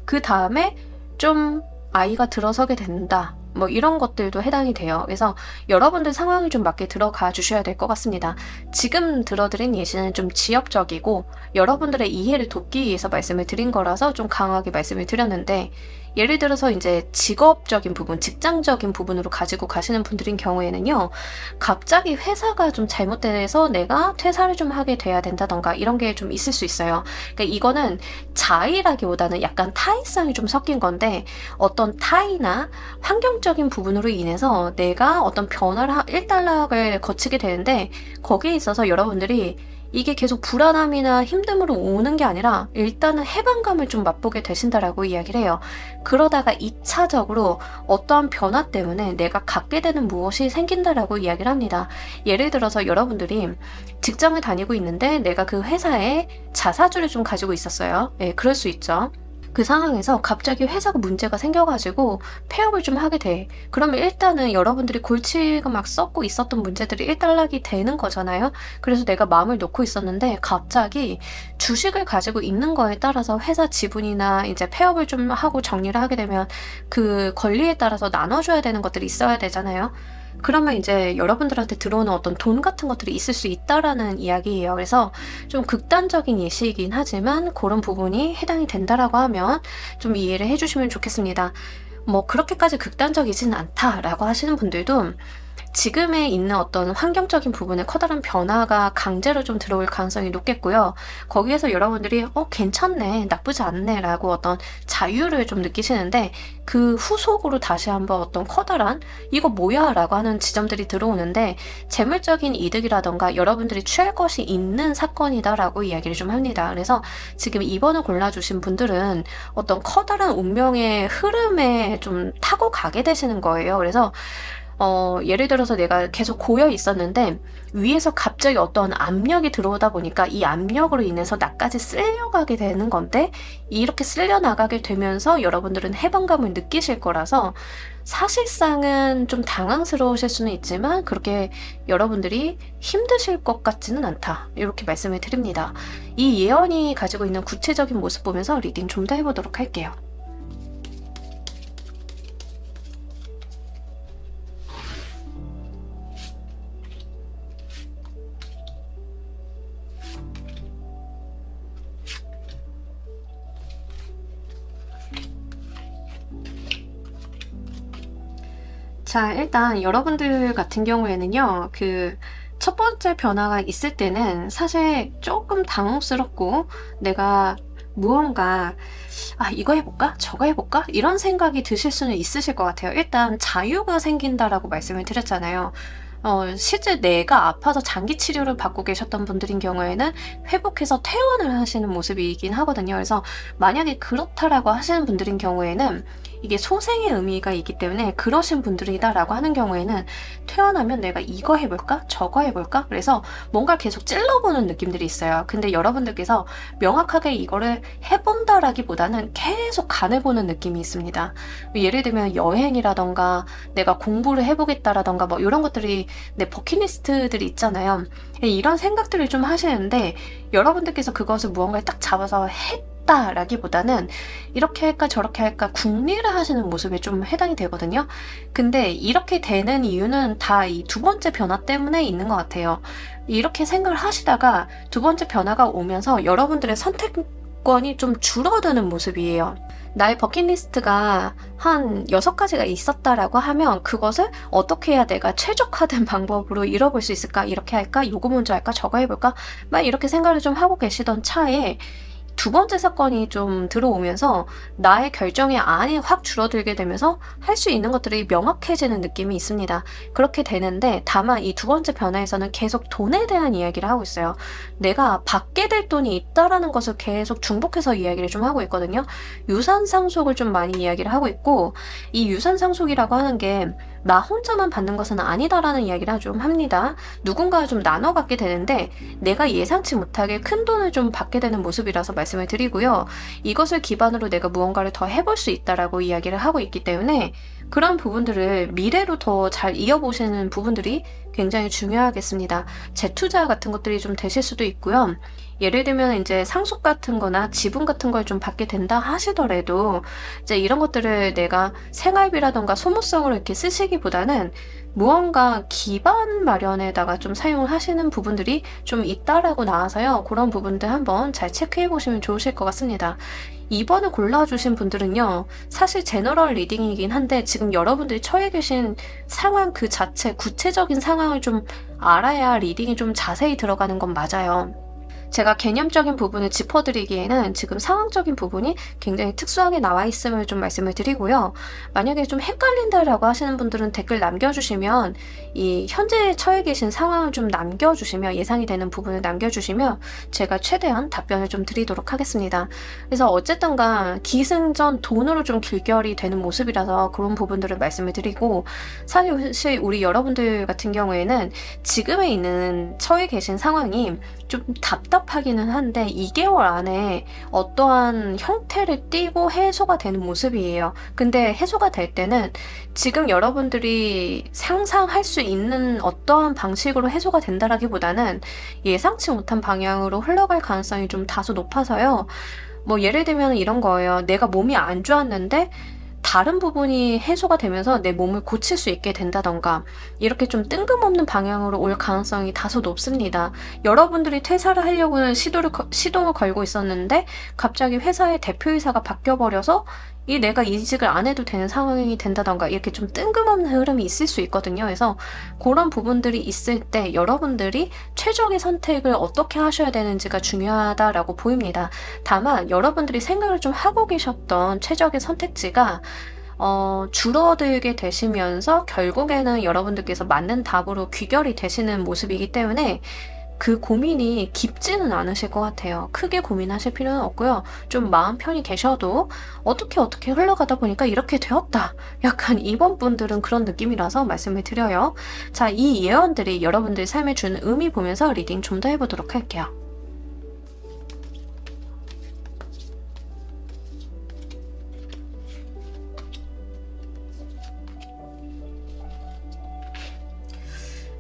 그 다음에 좀 아이가 들어서게 된다. 뭐 이런 것들도 해당이 돼요. 그래서 여러분들 상황이 좀 맞게 들어가 주셔야 될 것 같습니다. 지금 들어드린 예시는 좀 지엽적이고 여러분들의 이해를 돕기 위해서 말씀을 드린 거라서 좀 강하게 말씀을 드렸는데 예를 들어서 이제 직업적인 부분, 직장적인 부분으로 가지고 가시는 분들인 경우에는요. 갑자기 회사가 좀 잘못돼서 내가 퇴사를 좀 하게 돼야 된다던가 이런 게 좀 있을 수 있어요. 그러니까 이거는 자의라기보다는 약간 타의성이 좀 섞인 건데 어떤 타의나 환경적인 부분으로 인해서 내가 어떤 변화를 일단락을 거치게 되는데 거기에 있어서 여러분들이 이게 계속 불안함이나 힘듦으로 오는 게 아니라 일단은 해방감을 좀 맛보게 되신다라고 이야기를 해요. 그러다가 2차적으로 어떠한 변화 때문에 내가 갖게 되는 무엇이 생긴다라고 이야기를 합니다. 예를 들어서 여러분들이 직장을 다니고 있는데 내가 그 회사에 자사주를 좀 가지고 있었어요. 네, 그럴 수 있죠. 그 상황에서 갑자기 회사가 문제가 생겨가지고 폐업을 좀 하게 돼. 그러면 일단은 여러분들이 골치가 막 썩고 있었던 문제들이 일단락이 되는 거잖아요. 그래서 내가 마음을 놓고 있었는데 갑자기 주식을 가지고 있는 거에 따라서 회사 지분이나 이제 폐업을 좀 하고 정리를 하게 되면 그 권리에 따라서 나눠줘야 되는 것들이 있어야 되잖아요. 그러면 이제 여러분들한테 들어오는 어떤 돈 같은 것들이 있을 수 있다라는 이야기예요. 그래서 좀 극단적인 예시이긴 하지만 그런 부분이 해당이 된다라고 하면 좀 이해를 해주시면 좋겠습니다. 뭐 그렇게까지 극단적이진 않다라고 하시는 분들도 지금에 있는 어떤 환경적인 부분에 커다란 변화가 강제로 좀 들어올 가능성이 높겠고요. 거기에서 여러분들이 괜찮네, 나쁘지 않네 라고 어떤 자유를 좀 느끼시는데 그 후속으로 다시 한번 어떤 커다란 이거 뭐야 라고 하는 지점들이 들어오는데 재물적인 이득이라던가 여러분들이 취할 것이 있는 사건이다 라고 이야기를 좀 합니다. 그래서 지금 2번을 골라주신 분들은 어떤 커다란 운명의 흐름에 좀 타고 가게 되시는 거예요. 그래서 예를 들어서 내가 계속 고여 있었는데 위에서 갑자기 어떤 압력이 들어오다 보니까 이 압력으로 인해서 나까지 쓸려가게 되는 건데, 이렇게 쓸려 나가게 되면서 여러분들은 해방감을 느끼실 거라서 사실상은 좀 당황스러우실 수는 있지만 그렇게 여러분들이 힘드실 것 같지는 않다, 이렇게 말씀을 드립니다. 이 예언이 가지고 있는 구체적인 모습 보면서 리딩 좀 더 해보도록 할게요. 자, 일단 여러분들 같은 경우에는요, 첫 번째 변화가 있을 때는 사실 조금 당혹스럽고, 내가 무언가, 이거 해볼까? 저거 해볼까? 이런 생각이 드실 수는 있으실 것 같아요. 일단 자유가 생긴다라고 말씀을 드렸잖아요. 실제 내가 아파서 장기 치료를 받고 계셨던 분들인 경우에는 회복해서 퇴원을 하시는 모습이긴 하거든요. 그래서 만약에 그렇다라고 하시는 분들인 경우에는 이게 소생의 의미가 있기 때문에 그러신 분들이다라고 하는 경우에는 퇴원하면 내가 이거 해볼까? 저거 해볼까? 그래서 뭔가 계속 찔러보는 느낌들이 있어요. 근데 여러분들께서 명확하게 이거를 해본다라기보다는 계속 간을 보는 느낌이 있습니다. 예를 들면 여행이라던가 내가 공부를 해보겠다라던가 뭐 이런 것들이 내 버킷리스트들이 있잖아요. 이런 생각들을 좀 하시는데 여러분들께서 그것을 무언가를 딱 잡아서 했다라기보다는 이렇게 할까 저렇게 할까 궁리를 하시는 모습에 좀 해당이 되거든요. 근데 이렇게 되는 이유는 다 이 두 번째 변화 때문에 있는 것 같아요. 이렇게 생각을 하시다가 두 번째 변화가 오면서 여러분들의 선택권이 좀 줄어드는 모습이에요. 나의 버킷리스트가 한 6가지가 있었다라고 하면 그것을 어떻게 해야 내가 최적화된 방법으로 이뤄볼 수 있을까? 이렇게 할까? 요거 먼저 할까? 저거 해볼까? 막 이렇게 생각을 좀 하고 계시던 차에 두 번째 사건이 좀 들어오면서 나의 결정의 안이 확 줄어들게 되면서 할 수 있는 것들이 명확해지는 느낌이 있습니다. 그렇게 되는데 다만 이 두 번째 변화에서는 계속 돈에 대한 이야기를 하고 있어요. 내가 받게 될 돈이 있다라는 것을 계속 중복해서 이야기를 좀 하고 있거든요. 유산 상속을 좀 많이 이야기를 하고 있고, 이 유산 상속이라고 하는 게 나 혼자만 받는 것은 아니다라는 이야기를 좀 합니다. 누군가와 좀 나눠 갖게 되는데 내가 예상치 못하게 큰 돈을 좀 받게 되는 모습이라서 말씀을 드리고요. 이것을 기반으로 내가 무언가를 더 해볼 수 있다라고 이야기를 하고 있기 때문에 그런 부분들을 미래로 더 잘 이어보시는 부분들이 굉장히 중요하겠습니다. 재투자 같은 것들이 좀 되실 수도 있고요. 예를 들면 이제 상속 같은 거나 지분 같은 걸 좀 받게 된다 하시더라도 이제 이런 것들을 내가 생활비라던가 소모성으로 이렇게 쓰시기보다는 무언가 기반 마련에다가 좀 사용을 하시는 부분들이 좀 있다라고 나와서요. 그런 부분들 한번 잘 체크해 보시면 좋으실 것 같습니다. 2번을 골라주신 분들은요, 사실 제너럴 리딩이긴 한데 지금 여러분들이 처해 계신 상황 그 자체, 구체적인 상황을 좀 알아야 리딩이 좀 자세히 들어가는 건 맞아요. 제가 개념적인 부분을 짚어드리기에는 지금 상황적인 부분이 굉장히 특수하게 나와 있음을 좀 말씀을 드리고요. 만약에 좀 헷갈린다라고 하시는 분들은 댓글 남겨주시면, 이 현재 처해 계신 상황을 좀 남겨주시면, 예상이 되는 부분을 남겨주시면 제가 최대한 답변을 좀 드리도록 하겠습니다. 그래서 어쨌든가 기승전 돈으로 좀 길결이 되는 모습이라서 그런 부분들을 말씀을 드리고, 사실 우리 여러분들 같은 경우에는 지금에 있는 처해 계신 상황이 좀 답답하기는 한데 2개월 안에 어떠한 형태를 띠고 해소가 되는 모습이에요. 근데 해소가 될 때는 지금 여러분들이 상상할 수 있는 어떠한 방식으로 해소가 된다라기보다는 예상치 못한 방향으로 흘러갈 가능성이 좀 다소 높아서요. 뭐 예를 들면 이런 거예요. 내가 몸이 안 좋았는데 다른 부분이 해소가 되면서 내 몸을 고칠 수 있게 된다던가, 이렇게 좀 뜬금없는 방향으로 올 가능성이 다소 높습니다. 여러분들이 퇴사를 하려고는 시도를 걸고 있었는데 갑자기 회사의 대표이사가 바뀌어버려서 내가 이직을 안 해도 되는 상황이 된다던가, 이렇게 좀 뜬금없는 흐름이 있을 수 있거든요. 그래서 그런 부분들이 있을 때 여러분들이 최적의 선택을 어떻게 하셔야 되는지가 중요하다라고 보입니다. 다만 여러분들이 생각을 좀 하고 계셨던 최적의 선택지가 줄어들게 되시면서 결국에는 여러분들께서 맞는 답으로 귀결이 되시는 모습이기 때문에 그 고민이 깊지는 않으실 것 같아요. 크게 고민하실 필요는 없고요. 좀 마음 편히 계셔도 어떻게 흘러가다 보니까 이렇게 되었다. 약간 이번 분들은 그런 느낌이라서 말씀을 드려요. 자, 이 예언들이 여러분들 삶에 주는 의미 보면서 리딩 좀 더 해보도록 할게요.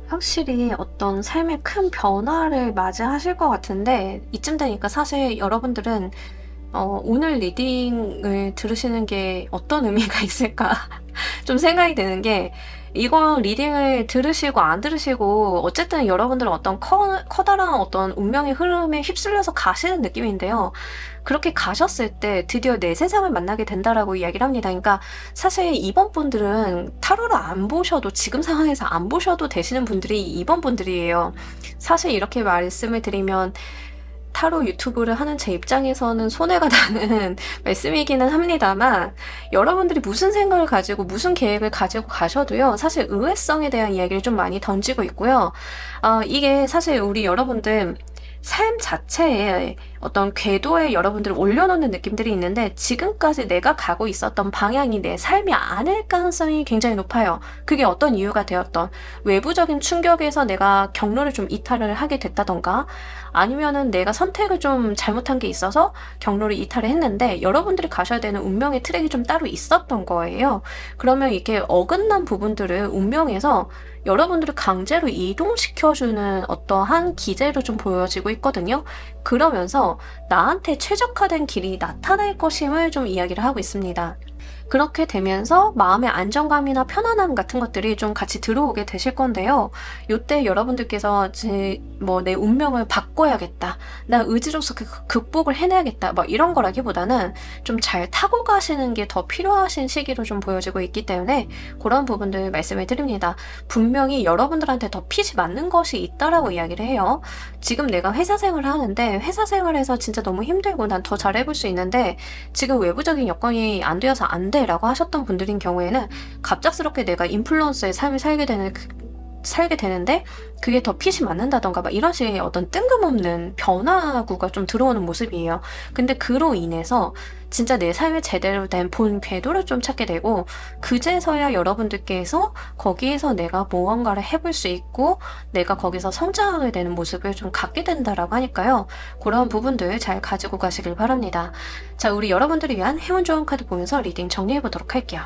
확실히 어떤 삶의 큰 변화를 맞이하실 것 같은데 이쯤 되니까 사실 여러분들은 오늘 리딩을 들으시는 게 어떤 의미가 있을까 좀 생각이 드는 게 이거 리딩을 들으시고 안 들으시고 어쨌든 여러분들은 어떤 커다란 어떤 운명의 흐름에 휩쓸려서 가시는 느낌인데요. 그렇게 가셨을 때 드디어 내 세상을 만나게 된다라고 이야기를 합니다. 그러니까 사실 이번 분들은 타로를 안 보셔도 지금 상황에서 안 보셔도 되시는 분들이 이번 분들이에요. 사실 이렇게 말씀을 드리면 타로 유튜브를 하는 제 입장에서는 손해가 나는 말씀이기는 합니다만 여러분들이 무슨 생각을 가지고 무슨 계획을 가지고 가셔도요. 사실 의외성에 대한 이야기를 좀 많이 던지고 있고요. 이게 사실 우리 여러분들 삶 자체에 어떤 궤도에 여러분들을 올려놓는 느낌들이 있는데 지금까지 내가 가고 있었던 방향이 내 삶이 아닐 가능성이 굉장히 높아요. 그게 어떤 이유가 되었던 외부적인 충격에서 내가 경로를 좀 이탈을 하게 됐다던가 아니면은 내가 선택을 좀 잘못한 게 있어서 경로를 이탈을 했는데 여러분들이 가셔야 되는 운명의 트랙이 좀 따로 있었던 거예요. 그러면 이렇게 어긋난 부분들을 운명에서 여러분들을 강제로 이동시켜주는 어떠한 기제로 좀 보여지고 있거든요. 그러면서 나한테 최적화된 길이 나타날 것임을 좀 이야기를 하고 있습니다. 그렇게 되면서 마음의 안정감이나 편안함 같은 것들이 좀 같이 들어오게 되실 건데요. 이때 여러분들께서 내 운명을 바꿔야겠다. 나 의지로서 극복을 해내야겠다. 이런 거라기보다는 좀 잘 타고 가시는 게 더 필요하신 시기로 좀 보여지고 있기 때문에 그런 부분들 말씀을 드립니다. 분명히 여러분들한테 더 핏이 맞는 것이 있다라고 이야기를 해요. 지금 내가 회사 생활을 하는데 회사 생활에서 진짜 너무 힘들고 난 더 잘해볼 수 있는데 지금 외부적인 여건이 안 되어서 안 돼. 라고 하셨던 분들인 경우에는 갑작스럽게 내가 인플루언서의 삶을 살게 되는데 그게 더 핏이 맞는다던가 이런 식의 어떤 뜬금없는 변화구가 좀 들어오는 모습이에요. 근데 그로 인해서 진짜 내 삶의 제대로 된 본 궤도를 좀 찾게 되고 그제서야 여러분들께서 거기에서 내가 무언가를 해볼 수 있고 내가 거기서 성장하게 되는 모습을 좀 갖게 된다라고 하니까요. 그런 부분들 잘 가지고 가시길 바랍니다. 자, 우리 여러분들을 위한 행운 조언 카드 보면서 리딩 정리해 보도록 할게요.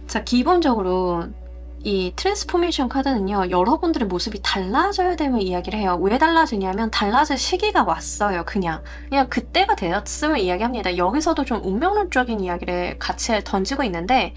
자, 기본적으로 이 트랜스포메이션 카드는요. 여러분들의 모습이 달라져야 되면 이야기를 해요. 왜 달라지냐면 달라질 시기가 왔어요. 그냥 그때가 되었음을 이야기합니다. 여기서도 좀 운명론적인 이야기를 같이 던지고 있는데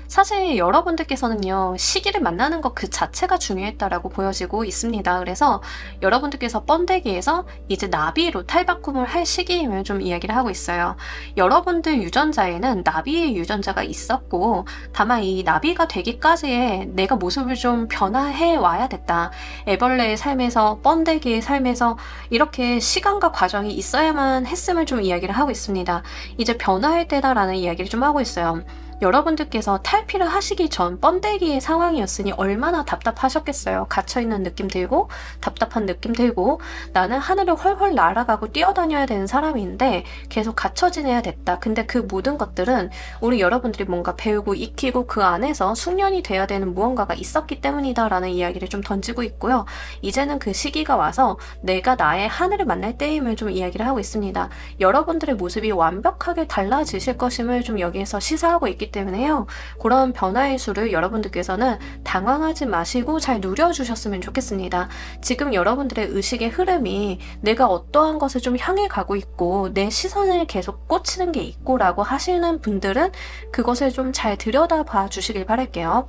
사실 여러분들께서는요. 시기를 만나는 것 그 자체가 중요했다라고 보여지고 있습니다. 그래서 여러분들께서 번데기에서 이제 나비로 탈바꿈을 할 시기임을 좀 이야기를 하고 있어요. 여러분들 유전자에는 나비의 유전자가 있었고 다만 이 나비가 되기까지의 내가 모습을 좀 변화해 와야 됐다. 애벌레의 삶에서 번데기의 삶에서 이렇게 시간과 과정이 있어야만 했음을 좀 이야기를 하고 있습니다. 이제 변화할 때다라는 이야기를 좀 하고 있어요. 여러분들께서 탈피를 하시기 전 번데기의 상황이었으니 얼마나 답답하셨겠어요. 갇혀있는 느낌 들고 답답한 느낌 들고 나는 하늘을 훨훨 날아가고 뛰어다녀야 되는 사람인데 계속 갇혀 지내야 됐다. 근데 그 모든 것들은 우리 여러분들이 뭔가 배우고 익히고 그 안에서 숙련이 돼야 되는 무언가가 있었기 때문이다 라는 이야기를 좀 던지고 있고요. 이제는 그 시기가 와서 내가 나의 하늘을 만날 때임을 좀 이야기를 하고 있습니다. 여러분들의 모습이 완벽하게 달라지실 것임을 좀 여기에서 시사하고 있기 때문에요. 그런 변화의 수를 여러분들께서는 당황하지 마시고 잘 누려주셨으면 좋겠습니다. 지금 여러분들의 의식의 흐름이 내가 어떠한 것을 좀 향해 가고 있고 내 시선을 계속 꽂히는 게 있고 라고 하시는 분들은 그것을 좀 잘 들여다봐 주시길 바랄게요.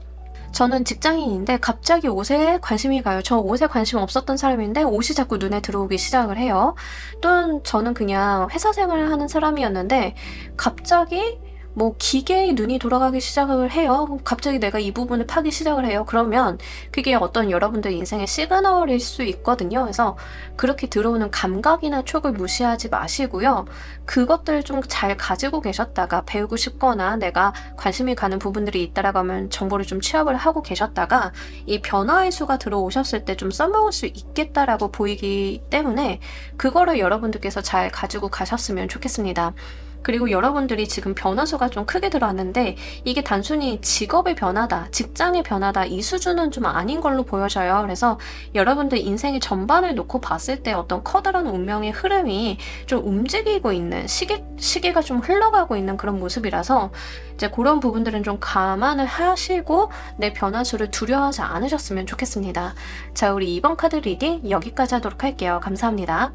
저는 직장인인데 갑자기 옷에 관심이 가요. 저 옷에 관심 없었던 사람인데 옷이 자꾸 눈에 들어오기 시작을 해요. 또는 저는 그냥 회사 생활을 하는 사람이었는데 갑자기 뭐 기계의 눈이 돌아가기 시작을 해요. 갑자기 내가 이 부분을 파기 시작을 해요. 그러면 그게 어떤 여러분들 인생의 시그널일 수 있거든요. 그래서 그렇게 들어오는 감각이나 촉을 무시하지 마시고요. 그것들을 좀 잘 가지고 계셨다가 배우고 싶거나 내가 관심이 가는 부분들이 있다라고 하면 정보를 좀 취합을 하고 계셨다가 이 변화의 수가 들어오셨을 때 좀 써먹을 수 있겠다라고 보이기 때문에 그거를 여러분들께서 잘 가지고 가셨으면 좋겠습니다. 그리고 여러분들이 지금 변화수가 좀 크게 들어왔는데 이게 단순히 직업의 변화다, 직장의 변화다 이 수준은 좀 아닌 걸로 보여져요. 그래서 여러분들 인생의 전반을 놓고 봤을 때 어떤 커다란 운명의 흐름이 좀 움직이고 있는 시계가 좀 흘러가고 있는 그런 모습이라서 이제 그런 부분들은 좀 감안을 하시고 내 변화수를 두려워하지 않으셨으면 좋겠습니다. 자, 우리 이번 카드 리딩 여기까지 하도록 할게요. 감사합니다.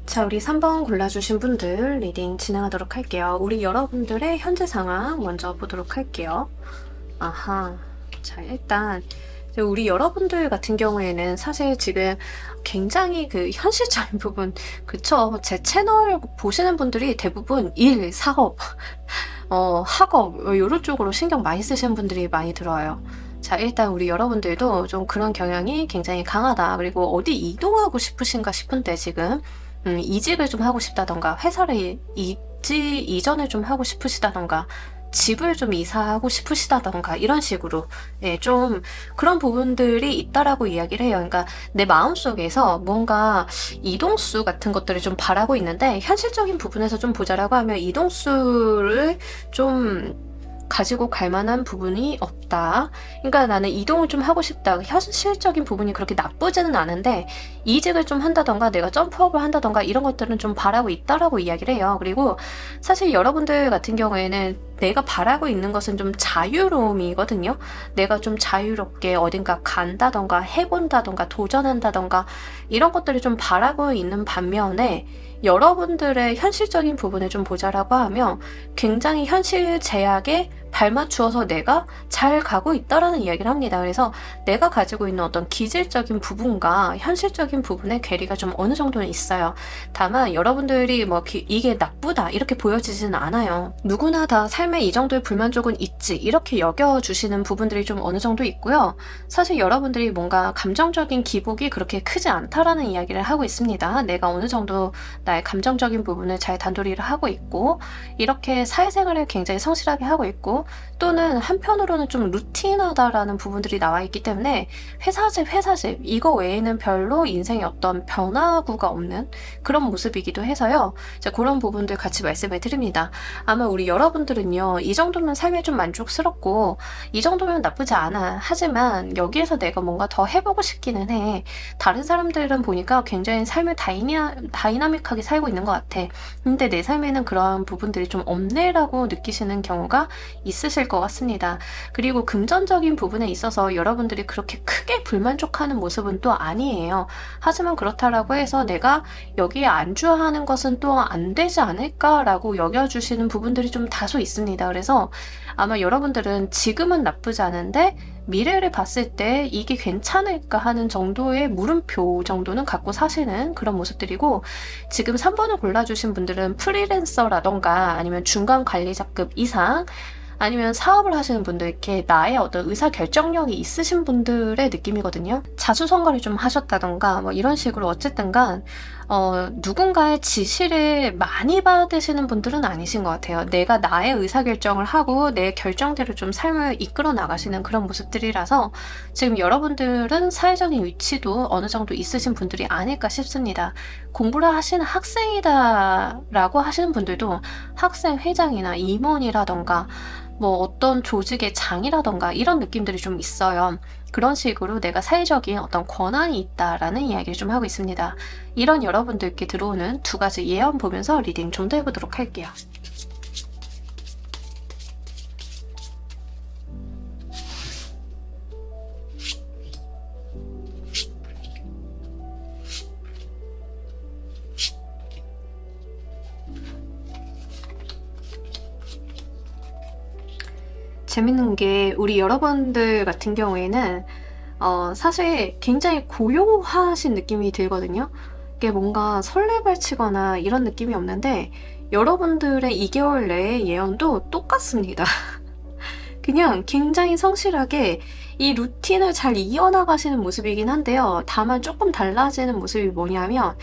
자, 우리 3번 골라주신 분들 리딩 진행하도록 할게요. 우리 여러분들의 현재 상황 먼저 보도록 할게요. 아하. 자, 일단 우리 여러분들 같은 경우에는 사실 지금 굉장히 그 현실적인 부분, 그쵸? 제 채널 보시는 분들이 대부분 일, 사업, 학업 이런 쪽으로 신경 많이 쓰시는 분들이 많이 들어요. 자, 일단 우리 여러분들도 좀 그런 경향이 굉장히 강하다. 그리고 어디 이동하고 싶으신가 싶은데 지금 이직을 좀 하고 싶다던가 회사를 이전을 좀 하고 싶으시다던가 집을 좀 이사하고 싶으시다던가 이런 식으로 좀 그런 부분들이 있다라고 이야기를 해요. 그러니까 내 마음속에서 뭔가 이동수 같은 것들을 좀 바라고 있는데 현실적인 부분에서 좀 보자라고 하면 이동수를 좀 가지고 갈 만한 부분이 없다. 그러니까 나는 이동을 좀 하고 싶다. 현실적인 부분이 그렇게 나쁘지는 않은데 이직을 좀 한다던가 내가 점프업을 한다던가 이런 것들은 좀 바라고 있다라고 이야기를 해요. 그리고 사실 여러분들 같은 경우에는 내가 바라고 있는 것은 좀 자유로움이거든요. 내가 좀 자유롭게 어딘가 간다던가 해본다던가 도전한다던가 이런 것들을 좀 바라고 있는 반면에 여러분들의 현실적인 부분을 좀 보자라고 하면 굉장히 현실 제약에 발맞추어서 내가 잘 가고 있다라는 이야기를 합니다. 그래서 내가 가지고 있는 어떤 기질적인 부분과 현실적인 부분의 괴리가 좀 어느 정도는 있어요. 다만 여러분들이 뭐 이게 나쁘다 이렇게 보여지지는 않아요. 누구나 다 삶에 이 정도의 불만족은 있지 이렇게 여겨주시는 부분들이 좀 어느 정도 있고요. 사실 여러분들이 뭔가 감정적인 기복이 그렇게 크지 않다라는 이야기를 하고 있습니다. 내가 어느 정도 나의 감정적인 부분을 잘 단도리를 하고 있고 이렇게 사회생활을 굉장히 성실하게 하고 있고 또는 한편으로는 좀 루틴하다라는 부분들이 나와 있기 때문에 회사집 이거 외에는 별로 인생에 어떤 변화구가 없는 그런 모습이기도 해서요. 자, 그런 부분들 같이 말씀을 드립니다. 아마 우리 여러분들은요, 이 정도면 삶에 좀 만족스럽고 이 정도면 나쁘지 않아. 하지만 여기에서 내가 뭔가 더 해보고 싶기는 해. 다른 사람들은 보니까 굉장히 삶을 다이나믹하게 살고 있는 것 같아. 근데 내 삶에는 그런 부분들이 좀 없네라고 느끼시는 경우가 있으실 것 같습니다. 그리고 금전적인 부분에 있어서 여러분들이 그렇게 크게 불만족하는 모습은 또 아니에요. 하지만 그렇다라고 해서 내가 여기에 안주하는 것은 또 안 되지 않을까라고 여겨주시는 부분들이 좀 다소 있습니다. 그래서 아마 여러분들은 지금은 나쁘지 않은데 미래를 봤을 때 이게 괜찮을까 하는 정도의 물음표 정도는 갖고 사시는 그런 모습들이고 지금 3번을 골라주신 분들은 프리랜서라던가 아니면 중간 관리자급 이상 아니면 사업을 하시는 분들 이렇게 나의 어떤 의사결정력이 있으신 분들의 느낌이거든요. 자수성가를 좀 하셨다던가 뭐 이런 식으로 어쨌든간 누군가의 지시를 많이 받으시는 분들은 아니신 것 같아요. 내가 나의 의사결정을 하고 내 결정대로 좀 삶을 이끌어 나가시는 그런 모습들이라서 지금 여러분들은 사회적인 위치도 어느 정도 있으신 분들이 아닐까 싶습니다. 공부를 하시는 학생이다라고 하시는 분들도 학생회장이나 임원이라던가 뭐 어떤 조직의 장이라던가 이런 느낌들이 좀 있어요. 그런 식으로 내가 사회적인 어떤 권한이 있다라는 이야기를 좀 하고 있습니다. 이런 여러분들께 들어오는 두 가지 예언 보면서 리딩 좀 더 해보도록 할게요. 재밌는 게 우리 여러분들 같은 경우에는 사실 굉장히 고요하신 느낌이 들거든요. 이게 뭔가 설레발치거나 이런 느낌이 없는데 여러분들의 2개월 내의 예언도 똑같습니다. 그냥 굉장히 성실하게 이 루틴을 잘 이어나가시는 모습이긴 한데요. 다만 조금 달라지는 모습이 뭐냐면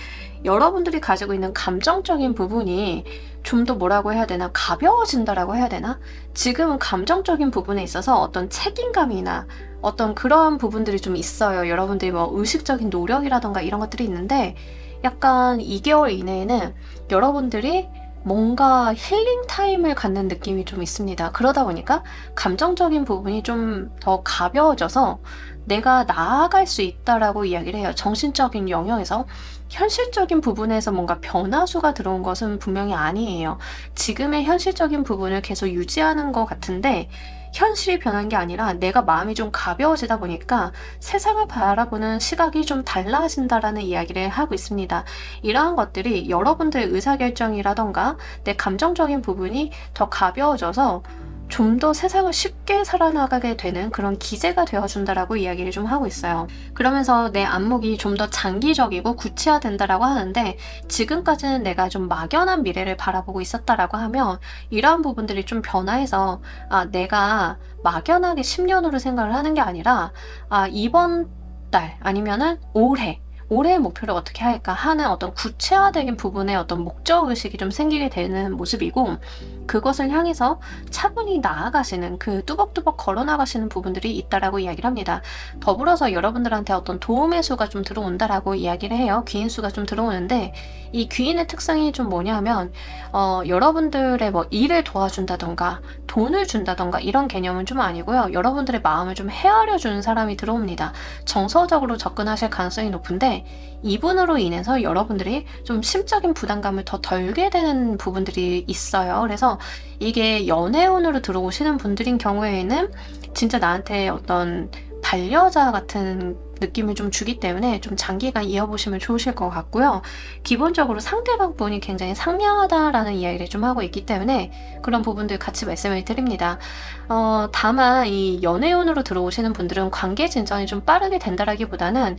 여러분들이 가지고 있는 감정적인 부분이 좀 더 뭐라고 해야 되나, 가벼워진다라고 해야 되나? 지금은 감정적인 부분에 있어서 어떤 책임감이나 어떤 그런 부분들이 좀 있어요. 여러분들이 뭐 의식적인 노력이라던가 이런 것들이 있는데 약간 2개월 이내에는 여러분들이 뭔가 힐링 타임을 갖는 느낌이 좀 있습니다. 그러다 보니까 감정적인 부분이 좀 더 가벼워져서 내가 나아갈 수 있다라고 이야기를 해요. 정신적인 영역에서. 현실적인 부분에서 뭔가 변화수가 들어온 것은 분명히 아니에요. 지금의 현실적인 부분을 계속 유지하는 것 같은데 현실이 변한 게 아니라 내가 마음이 좀 가벼워지다 보니까 세상을 바라보는 시각이 좀 달라진다라는 이야기를 하고 있습니다. 이러한 것들이 여러분들의 의사결정이라던가 내 감정적인 부분이 더 가벼워져서 좀 더 세상을 쉽게 살아나가게 되는 그런 기제가 되어준다라고 이야기를 좀 하고 있어요. 그러면서 내 안목이 좀 더 장기적이고 구체화된다라고 하는데 지금까지는 내가 좀 막연한 미래를 바라보고 있었다라고 하면 이러한 부분들이 좀 변화해서 내가 막연하게 10년으로 생각을 하는 게 아니라 이번 달 아니면은 올해의 목표를 어떻게 할까 하는 어떤 구체화적인 부분에 어떤 목적의식이 좀 생기게 되는 모습이고 그것을 향해서 차분히 나아가시는 그 뚜벅뚜벅 걸어나가시는 부분들이 있다라고 이야기를 합니다. 더불어서 여러분들한테 어떤 도움의 수가 좀 들어온다라고 이야기를 해요. 귀인 수가 좀 들어오는데 이 귀인의 특성이 좀 뭐냐면 여러분들의 뭐 일을 도와준다던가 돈을 준다던가 이런 개념은 좀 아니고요. 여러분들의 마음을 좀 헤아려 주는 사람이 들어옵니다. 정서적으로 접근하실 가능성이 높은데 이분으로 인해서 여러분들이 좀 심적인 부담감을 더 덜게 되는 부분들이 있어요. 그래서 이게 연애운으로 들어오시는 분들인 경우에는 진짜 나한테 어떤 반려자 같은 느낌을 좀 주기 때문에 좀 장기간 이어보시면 좋으실 것 같고요. 기본적으로 상대방 분이 굉장히 상냥하다라는 이야기를 좀 하고 있기 때문에 그런 부분들 같이 말씀을 드립니다. 다만 이 연애운으로 들어오시는 분들은 관계 진전이 좀 빠르게 된다라기보다는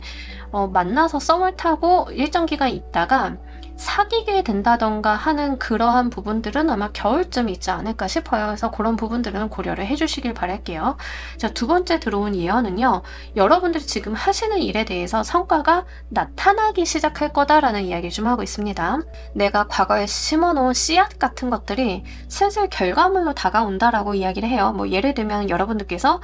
만나서 썸을 타고 일정 기간 있다가 사귀게 된다던가 하는 그러한 부분들은 아마 겨울쯤 있지 않을까 싶어요. 그래서 그런 부분들은 고려를 해주시길 바랄게요. 자, 두 번째 들어온 예언은요. 여러분들이 지금 하시는 일에 대해서 성과가 나타나기 시작할 거다라는 이야기를 좀 하고 있습니다. 내가 과거에 심어놓은 씨앗 같은 것들이 슬슬 결과물로 다가온다라고 이야기를 해요. 뭐 예를 들면 여러분들께서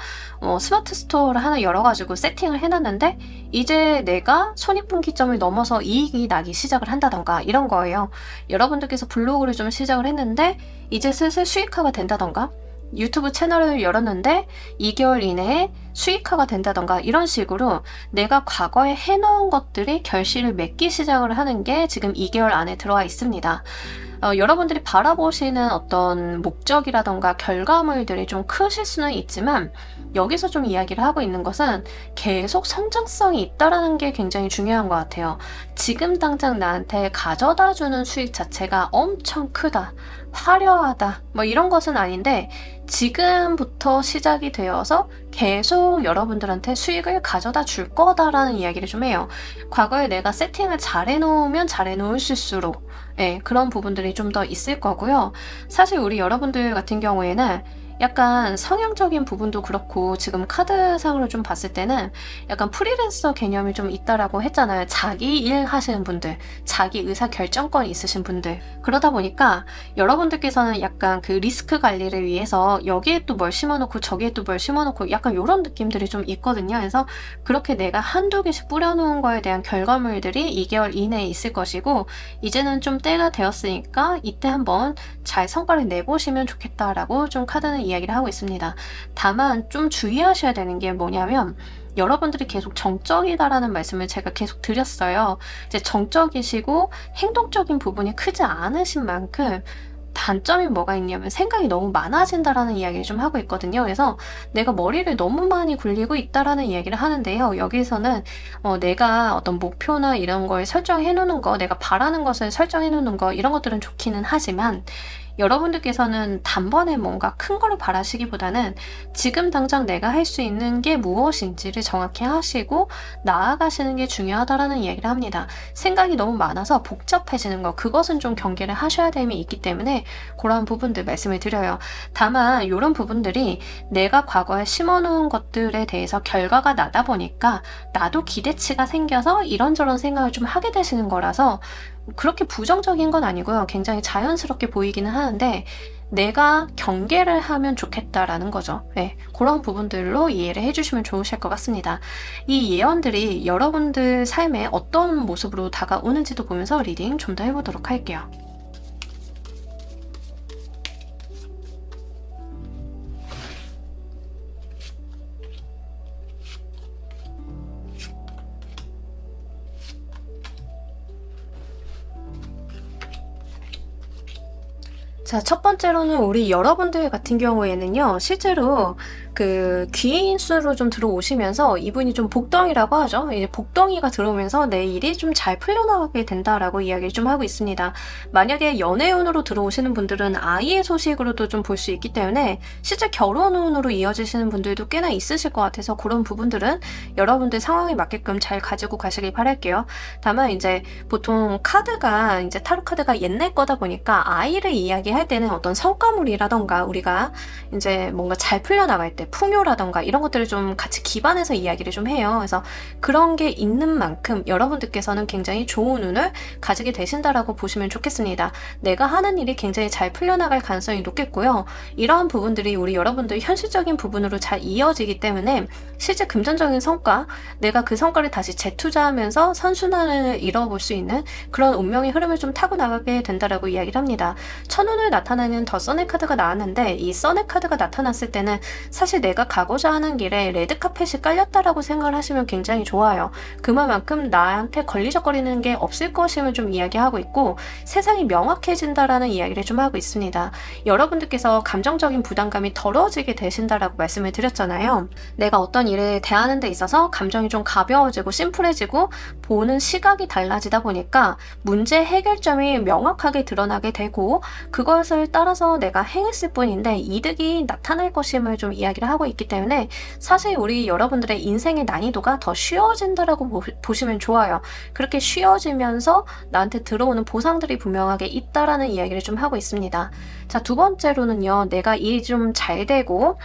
스마트 스토어를 하나 열어가지고 세팅을 해놨는데 이제 내가 손익분기점을 넘어서 이익이 나기 시작을 한다던가 이런 거예요. 여러분들께서 블로그를 좀 시작을 했는데 이제 슬슬 수익화가 된다던가 유튜브 채널을 열었는데 2개월 이내에 수익화가 된다던가 이런 식으로 내가 과거에 해놓은 것들이 결실을 맺기 시작을 하는 게 지금 2개월 안에 들어와 있습니다. 여러분들이 바라보시는 어떤 목적이라던가 결과물들이 좀 크실 수는 있지만 여기서 좀 이야기를 하고 있는 것은 계속 성장성이 있다라는 게 굉장히 중요한 것 같아요. 지금 당장 나한테 가져다주는 수익 자체가 엄청 크다, 화려하다 뭐 이런 것은 아닌데 지금부터 시작이 되어서 계속 여러분들한테 수익을 가져다 줄 거다라는 이야기를 좀 해요. 과거에 내가 세팅을 잘 해놓으면 잘 해놓을수록 그런 부분들이 좀 더 있을 거고요. 사실 우리 여러분들 같은 경우에는 약간 성향적인 부분도 그렇고 지금 카드상으로 좀 봤을 때는 약간 프리랜서 개념이 좀 있다라고 했잖아요. 자기 일 하시는 분들, 자기 의사 결정권 있으신 분들. 그러다 보니까 여러분들께서는 약간 그 리스크 관리를 위해서 여기에 또 뭘 심어놓고 저기에 또 뭘 심어놓고 약간 이런 느낌들이 좀 있거든요. 그래서 그렇게 내가 한두 개씩 뿌려놓은 거에 대한 결과물들이 2개월 이내에 있을 것이고 이제는 좀 때가 되었으니까 이때 한번 잘 성과를 내보시면 좋겠다라고 좀 카드는 이야기를 하고 있습니다. 다만 좀 주의하셔야 되는 게 뭐냐면 여러분들이 계속 정적이다라는 말씀을 제가 계속 드렸어요. 이제 정적이시고 행동적인 부분이 크지 않으신 만큼 단점이 뭐가 있냐면 생각이 너무 많아진다라는 이야기를 좀 하고 있거든요. 그래서 내가 머리를 너무 많이 굴리고 있다라는 이야기를 하는데요. 여기서는 내가 어떤 목표나 이런 걸 설정해 놓는 거, 내가 바라는 것을 설정해 놓는 거 이런 것들은 좋기는 하지만 여러분들께서는 단번에 뭔가 큰 거를 바라시기보다는 지금 당장 내가 할 수 있는 게 무엇인지를 정확히 하시고 나아가시는 게 중요하다라는 이야기를 합니다. 생각이 너무 많아서 복잡해지는 거, 그것은 좀 경계를 하셔야 됨이 있기 때문에 그런 부분들 말씀을 드려요. 다만 이런 부분들이 내가 과거에 심어놓은 것들에 대해서 결과가 나다 보니까 나도 기대치가 생겨서 이런저런 생각을 좀 하게 되시는 거라서 그렇게 부정적인 건 아니고요. 굉장히 자연스럽게 보이기는 하는데 내가 경계를 하면 좋겠다라는 거죠. 네, 그런 부분들로 이해를 해주시면 좋으실 것 같습니다. 이 예언들이 여러분들 삶에 어떤 모습으로 다가오는지도 보면서 리딩 좀 더 해보도록 할게요. 자, 첫 번째로는 우리 여러분들 같은 경우에는요, 실제로 그 귀인 수로 좀 들어오시면서 이분이 좀 복덩이라고 하죠. 이제 복덩이가 들어오면서 내 일이 좀 잘 풀려나가게 된다라고 이야기를 좀 하고 있습니다. 만약에 연애운으로 들어오시는 분들은 아이의 소식으로도 좀 볼 수 있기 때문에 실제 결혼운으로 이어지시는 분들도 꽤나 있으실 것 같아서 그런 부분들은 여러분들 상황에 맞게끔 잘 가지고 가시길 바랄게요. 다만 이제 보통 카드가 이제 타로 카드가 옛날 거다 보니까 아이를 이야기할 때는 어떤 성과물이라던가 우리가 이제 뭔가 잘 풀려나갈 때 풍요라던가 이런 것들을 좀 같이 기반해서 이야기를 좀 해요. 그래서 그런 게 있는 만큼 여러분들께서는 굉장히 좋은 운을 가지게 되신다라고 보시면 좋겠습니다. 내가 하는 일이 굉장히 잘 풀려나갈 가능성이 높겠고요. 이러한 부분들이 우리 여러분들 현실적인 부분으로 잘 이어지기 때문에 실제 금전적인 성과, 내가 그 성과를 다시 재투자하면서 선순환을 이뤄볼 수 있는 그런 운명의 흐름을 좀 타고 나가게 된다라고 이야기를 합니다. 천운을 나타내는 더 써넥 카드가 나왔는데 이 써넥 카드가 나타났을 때는 사실 내가 가고자 하는 길에 레드카펫이 깔렸다라고 생각을 하시면 굉장히 좋아요. 그만큼 나한테 걸리적거리는 게 없을 것임을 좀 이야기하고 있고 세상이 명확해진다라는 이야기를 좀 하고 있습니다. 여러분들께서 감정적인 부담감이 덜어지게 되신다라고 말씀을 드렸잖아요. 내가 어떤 일을 대하는 데 있어서 감정이 좀 가벼워지고 심플해지고 보는 시각이 달라지다 보니까 문제 해결점이 명확하게 드러나게 되고 그것을 따라서 내가 행했을 뿐인데 이득이 나타날 것임을 좀 이야기를 하고 있기 때문에 사실 우리 여러분들의 인생의 난이도가 더 쉬워진다라고 보시면 좋아요. 그렇게 쉬워지면서 나한테 들어오는 보상들이 분명하게 있다라는 이야기를 좀 하고 있습니다. 자, 두 번째로는요, 내가 일이 좀 잘 되고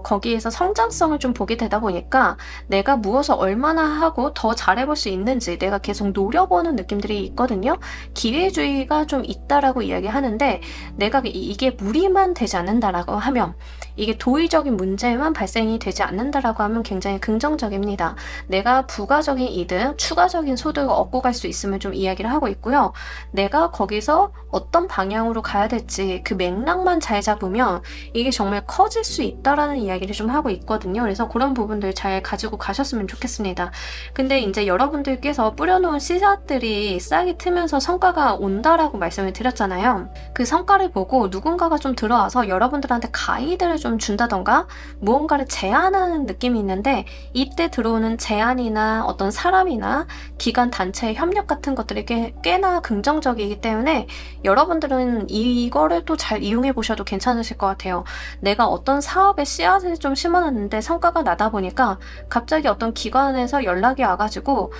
거기에서 성장성을 좀 보게 되다 보니까 내가 무엇을 얼마나 하고 더 잘해볼 수 있는지 내가 계속 노려보는 느낌들이 있거든요. 기회주의가 좀 있다라고 이야기하는데 내가 이게 무리만 되지 않는다라고 하면 이게 도의적인 문제만 발생이 되지 않는다라고 하면 굉장히 긍정적입니다. 내가 부가적인 이득, 추가적인 소득을 얻고 갈 수 있음을 좀 이야기를 하고 있고요. 내가 거기서 어떤 방향으로 가야 될지 그 맥락만 잘 잡으면 이게 정말 커질 수 있다라는 이야기를 좀 하고 있거든요. 그래서 그런 부분들 잘 가지고 가셨으면 좋겠습니다. 근데 이제 여러분들께서 뿌려놓은 씨앗들이 싹이 트면서 성과가 온다라고 말씀을 드렸잖아요. 그 성과를 보고 누군가가 좀 들어와서 여러분들한테 가이드를 좀 준다던가 무언가를 제안하는 느낌이 있는데 이때 들어오는 제안이나 어떤 사람이나 기관 단체의 협력 같은 것들이 꽤나 긍정적이기 때문에 여러분들은 이거를 또 잘 이용해 보셔도 괜찮으실 것 같아요. 내가 어떤 사업에 씨앗을 좀 심어놨는데 성과가 나다 보니까 갑자기 어떤 기관에서 연락이 와가지고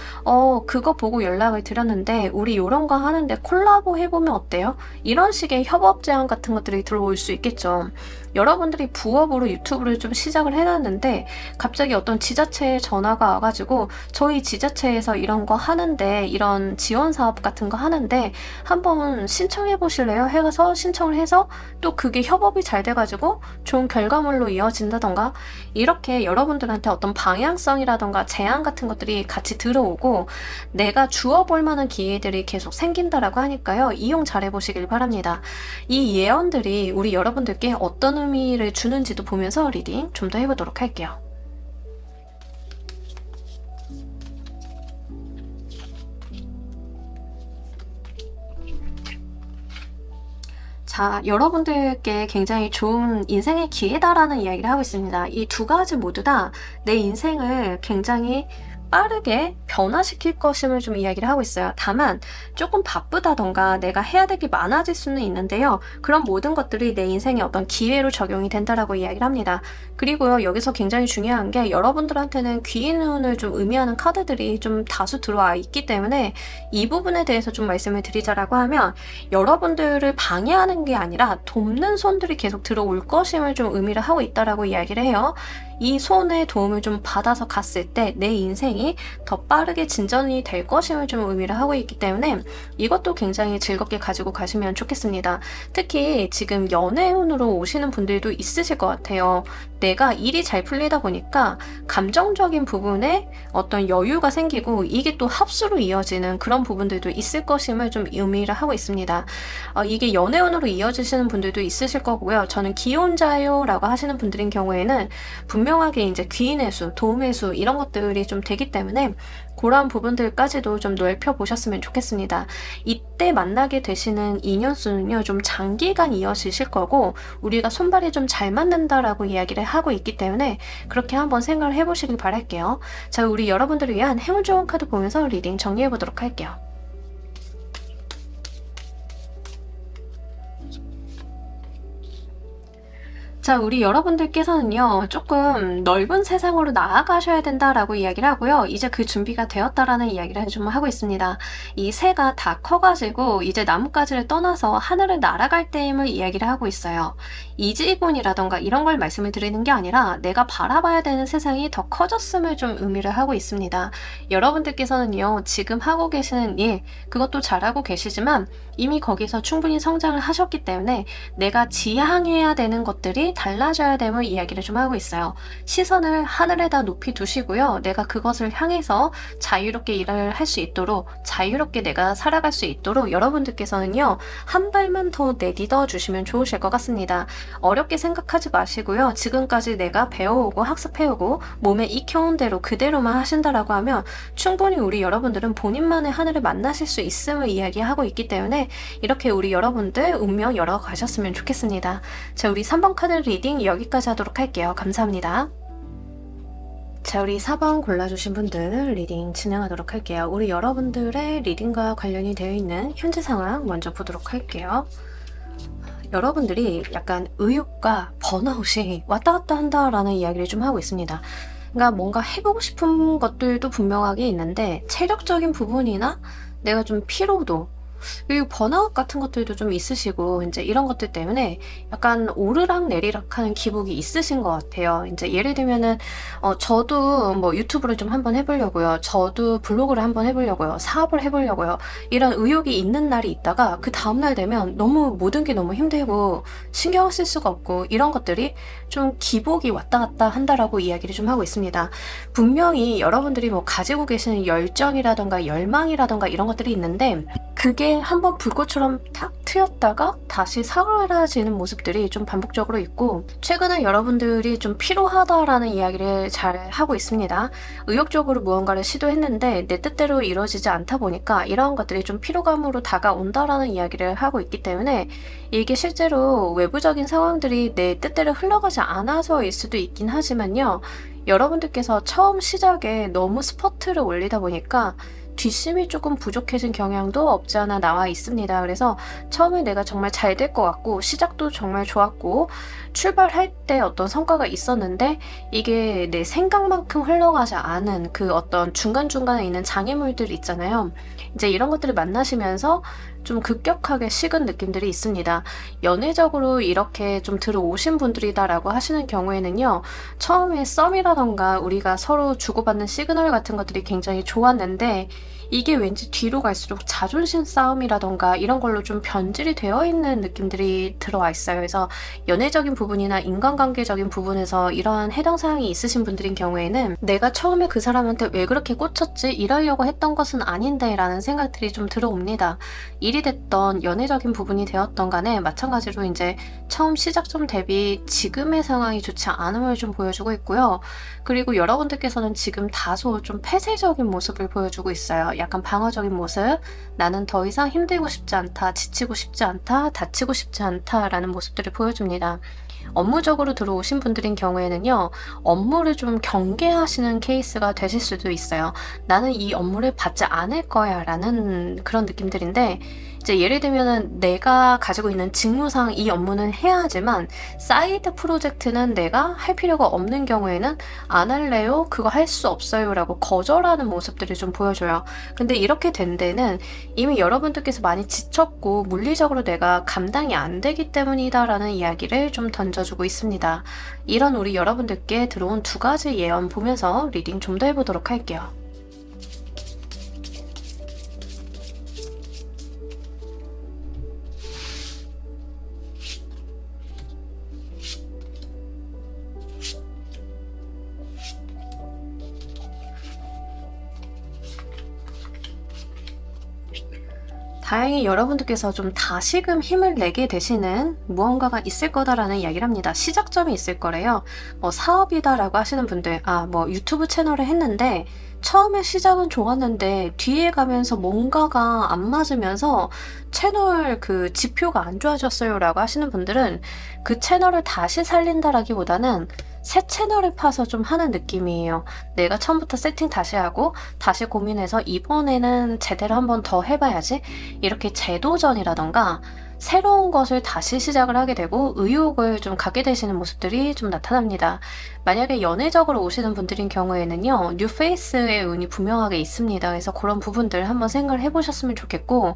그거 보고 연락을 드렸는데 우리 이런 거 하는데 콜라보 해보면 어때요? 이런 식의 협업 제안 같은 것들이 들어올 수 있겠죠. 여러분들이 부업으로 유튜브를 좀 시작을 해놨는데 갑자기 어떤 지자체에 전화가 와가지고 저희 지자체에서 이런 거 하는데 이런 지원 사업 같은 거 하는데 한번 신청해 보실래요? 해서 신청을 해서 또 그게 협업이 잘 돼가지고 좋은 결과물로 이어진다던가 이렇게 여러분들한테 어떤 방향성이라던가 제안 같은 것들이 같이 들어오고 내가 주어볼 만한 기회들이 계속 생긴다라고 하니까요. 이용 잘 해보시길 바랍니다. 이 예언들이 우리 여러분들께 어떤 의미를 주는지도 보면서 리딩 좀 더 해보도록 할게요. 자, 여러분들께 굉장히 좋은 인생의 기회다라는 이야기를 하고 있습니다. 이 두 가지 모두 다 내 인생을 굉장히 빠르게 변화시킬 것임을 좀 이야기를 하고 있어요. 다만 조금 바쁘다던가 내가 해야 될 게 많아질 수는 있는데요. 그런 모든 것들이 내 인생의 어떤 기회로 적용이 된다라고 이야기를 합니다. 그리고요, 여기서 굉장히 중요한 게 여러분들한테는 귀인 운을 좀 의미하는 카드들이 좀 다수 들어와 있기 때문에 이 부분에 대해서 좀 말씀을 드리자라고 하면, 여러분들을 방해하는 게 아니라 돕는 손들이 계속 들어올 것임을 좀 의미를 하고 있다라고 이야기를 해요. 이 손의 도움을 좀 받아서 갔을 때 내 인생이 더 빠르게 진전이 될 것임을 좀 의미를 하고 있기 때문에 이것도 굉장히 즐겁게 가지고 가시면 좋겠습니다. 특히 지금 연애운으로 오시는 분들도 있으실 것 같아요. 내가 일이 잘 풀리다 보니까 감정적인 부분에 어떤 여유가 생기고 이게 또 합수로 이어지는 그런 부분들도 있을 것임을 좀 의미를 하고 있습니다. 이게 연애운으로 이어지시는 분들도 있으실 거고요. 저는 기혼자요 라고 하시는 분들인 경우에는 분명하게 이제 귀인의 수, 도움의 수 이런 것들이 좀 되기 때문에 그런 부분들까지도 좀 넓혀보셨으면 좋겠습니다. 이때 만나게 되시는 인연수는요, 좀 장기간 이어지실 거고 우리가 손발이 좀 잘 맞는다라고 이야기를 하고 있기 때문에 그렇게 한번 생각을 해보시길 바랄게요. 자, 우리 여러분들을 위한 행운 좋은 카드 보면서 리딩 정리해보도록 할게요. 자, 우리 여러분들께서는요, 조금 넓은 세상으로 나아가셔야 된다라고 이야기를 하고요. 이제 그 준비가 되었다라는 이야기를 좀 하고 있습니다. 이 새가 다 커가지고 이제 나뭇가지를 떠나서 하늘을 날아갈 때임을 이야기를 하고 있어요. 이지곤이라던가 이런 걸 말씀을 드리는 게 아니라 내가 바라봐야 되는 세상이 더 커졌음을 좀 의미를 하고 있습니다. 여러분들께서는요, 지금 하고 계시는 일, 그것도 잘하고 계시지만 이미 거기서 충분히 성장을 하셨기 때문에 내가 지향해야 되는 것들이 달라져야 됨을 이야기를 좀 하고 있어요. 시선을 하늘에다 높이 두시고요. 내가 그것을 향해서 자유롭게 일을 할 수 있도록, 자유롭게 내가 살아갈 수 있도록 여러분들께서는요, 한 발만 더 내딛어 주시면 좋으실 것 같습니다. 어렵게 생각하지 마시고요. 지금까지 내가 배워오고 학습해오고 몸에 익혀온 대로 그대로만 하신다라고 하면 충분히 우리 여러분들은 본인만의 하늘을 만나실 수 있음을 이야기하고 있기 때문에 이렇게 우리 여러분들 운명 열어가셨으면 좋겠습니다. 자, 우리 3번 카드 리딩 여기까지 하도록 할게요. 감사합니다. 자, 우리 4번 골라주신 분들 리딩 진행하도록 할게요. 우리 여러분들의 리딩과 관련이 되어 있는 현재 상황 먼저 보도록 할게요. 여러분들이 약간 의욕과 번아웃이 왔다 갔다 한다라는 이야기를 좀 하고 있습니다. 그러니까 뭔가 해보고 싶은 것들도 분명하게 있는데 체력적인 부분이나 내가 좀 피로도, 그리고 번아웃 같은 것들도 좀 있으시고 이제 이런 것들 때문에 약간 오르락 내리락 하는 기복이 있으신 것 같아요. 이제 예를 들면은 저도 뭐 유튜브를 좀 한번 해보려고요. 저도 블로그를 한번 해보려고요. 사업을 해보려고요. 이런 의욕이 있는 날이 있다가 그 다음날 되면 너무 모든 게 너무 힘들고 신경 쓸 수가 없고 이런 것들이 좀 기복이 왔다 갔다 한다라고 이야기를 좀 하고 있습니다. 분명히 여러분들이 뭐 가지고 계시는 열정이라던가 열망이라던가 이런 것들이 있는데 그게 한번 불꽃처럼 탁 트였다가 다시 사라지는 모습들이 좀 반복적으로 있고, 최근에 여러분들이 좀 피로하다라는 이야기를 잘 하고 있습니다. 의욕적으로 무언가를 시도했는데 내 뜻대로 이루어지지 않다 보니까 이런 것들이 좀 피로감으로 다가온다라는 이야기를 하고 있기 때문에 이게 실제로 외부적인 상황들이 내 뜻대로 흘러가지 않아서일 수도 있긴 하지만요, 여러분들께서 처음 시작에 너무 스퍼트를 올리다 보니까 뒷심이 조금 부족해진 경향도 없지 않아 나와 있습니다. 그래서 처음에 내가 정말 잘 될 것 같고 시작도 정말 좋았고 출발할 때 어떤 성과가 있었는데 이게 내 생각만큼 흘러가지 않은 그 어떤 중간중간에 있는 장애물들 있잖아요. 이제 이런 것들을 만나시면서 좀 급격하게 식은 느낌들이 있습니다. 연애적으로 이렇게 좀 들어오신 분들이다라고 하시는 경우에는요, 처음에 썸이라던가 우리가 서로 주고받는 시그널 같은 것들이 굉장히 좋았는데 이게 왠지 뒤로 갈수록 자존심 싸움이라던가 이런 걸로 좀 변질이 되어 있는 느낌들이 들어와 있어요. 그래서 연애적인 부분이나 인간관계적인 부분에서 이러한 해당 사항이 있으신 분들인 경우에는 내가 처음에 그 사람한테 왜 그렇게 꽂혔지? 이러려고 했던 것은 아닌데 라는 생각들이 좀 들어옵니다. 일이 됐던 연애적인 부분이 되었던 간에 마찬가지로 이제 처음 시작점 대비 지금의 상황이 좋지 않음을 좀 보여주고 있고요. 그리고 여러분들께서는 지금 다소 좀 폐쇄적인 모습을 보여주고 있어요. 있어요. 약간 방어적인 모습, 나는 더 이상 힘들고 싶지 않다, 지치고 싶지 않다, 다치고 싶지 않다라는 모습들을 보여줍니다. 업무적으로 들어오신 분들인 경우에는요, 업무를 좀 경계하시는 케이스가 되실 수도 있어요. 나는 이 업무를 받지 않을 거야 라는 그런 느낌들인데, 이제 예를 들면은 내가 가지고 있는 직무상 이 업무는 해야 하지만 사이드 프로젝트는 내가 할 필요가 없는 경우에는 안 할래요? 그거 할 수 없어요 라고 거절하는 모습들을 좀 보여줘요. 근데 이렇게 된 데는 이미 여러분들께서 많이 지쳤고 물리적으로 내가 감당이 안 되기 때문이다 라는 이야기를 좀 던져주고 있습니다. 이런 우리 여러분들께 들어온 두 가지 예언 보면서 리딩 좀 더 해보도록 할게요. 다행히 여러분들께서 좀 다시금 힘을 내게 되시는 무언가가 있을 거다라는 이야기를 합니다. 시작점이 있을 거래요. 사업이다라고 하시는 분들, 유튜브 채널을 했는데 처음에 시작은 좋았는데 뒤에 가면서 뭔가가 안 맞으면서 채널 그 지표가 안 좋아졌어요 라고 하시는 분들은 그 채널을 다시 살린다라기보다는 새 채널을 파서 좀 하는 느낌이에요. 내가 처음부터 세팅 다시 하고 다시 고민해서 이번에는 제대로 한번 더 해봐야지, 이렇게 재도전이라던가 새로운 것을 다시 시작을 하게 되고 의욕을 좀 갖게 되시는 모습들이 좀 나타납니다. 만약에 연애적으로 오시는 분들인 경우에는요, 뉴페이스의 운이 분명하게 있습니다. 그래서 그런 부분들 한번 생각을 해보셨으면 좋겠고,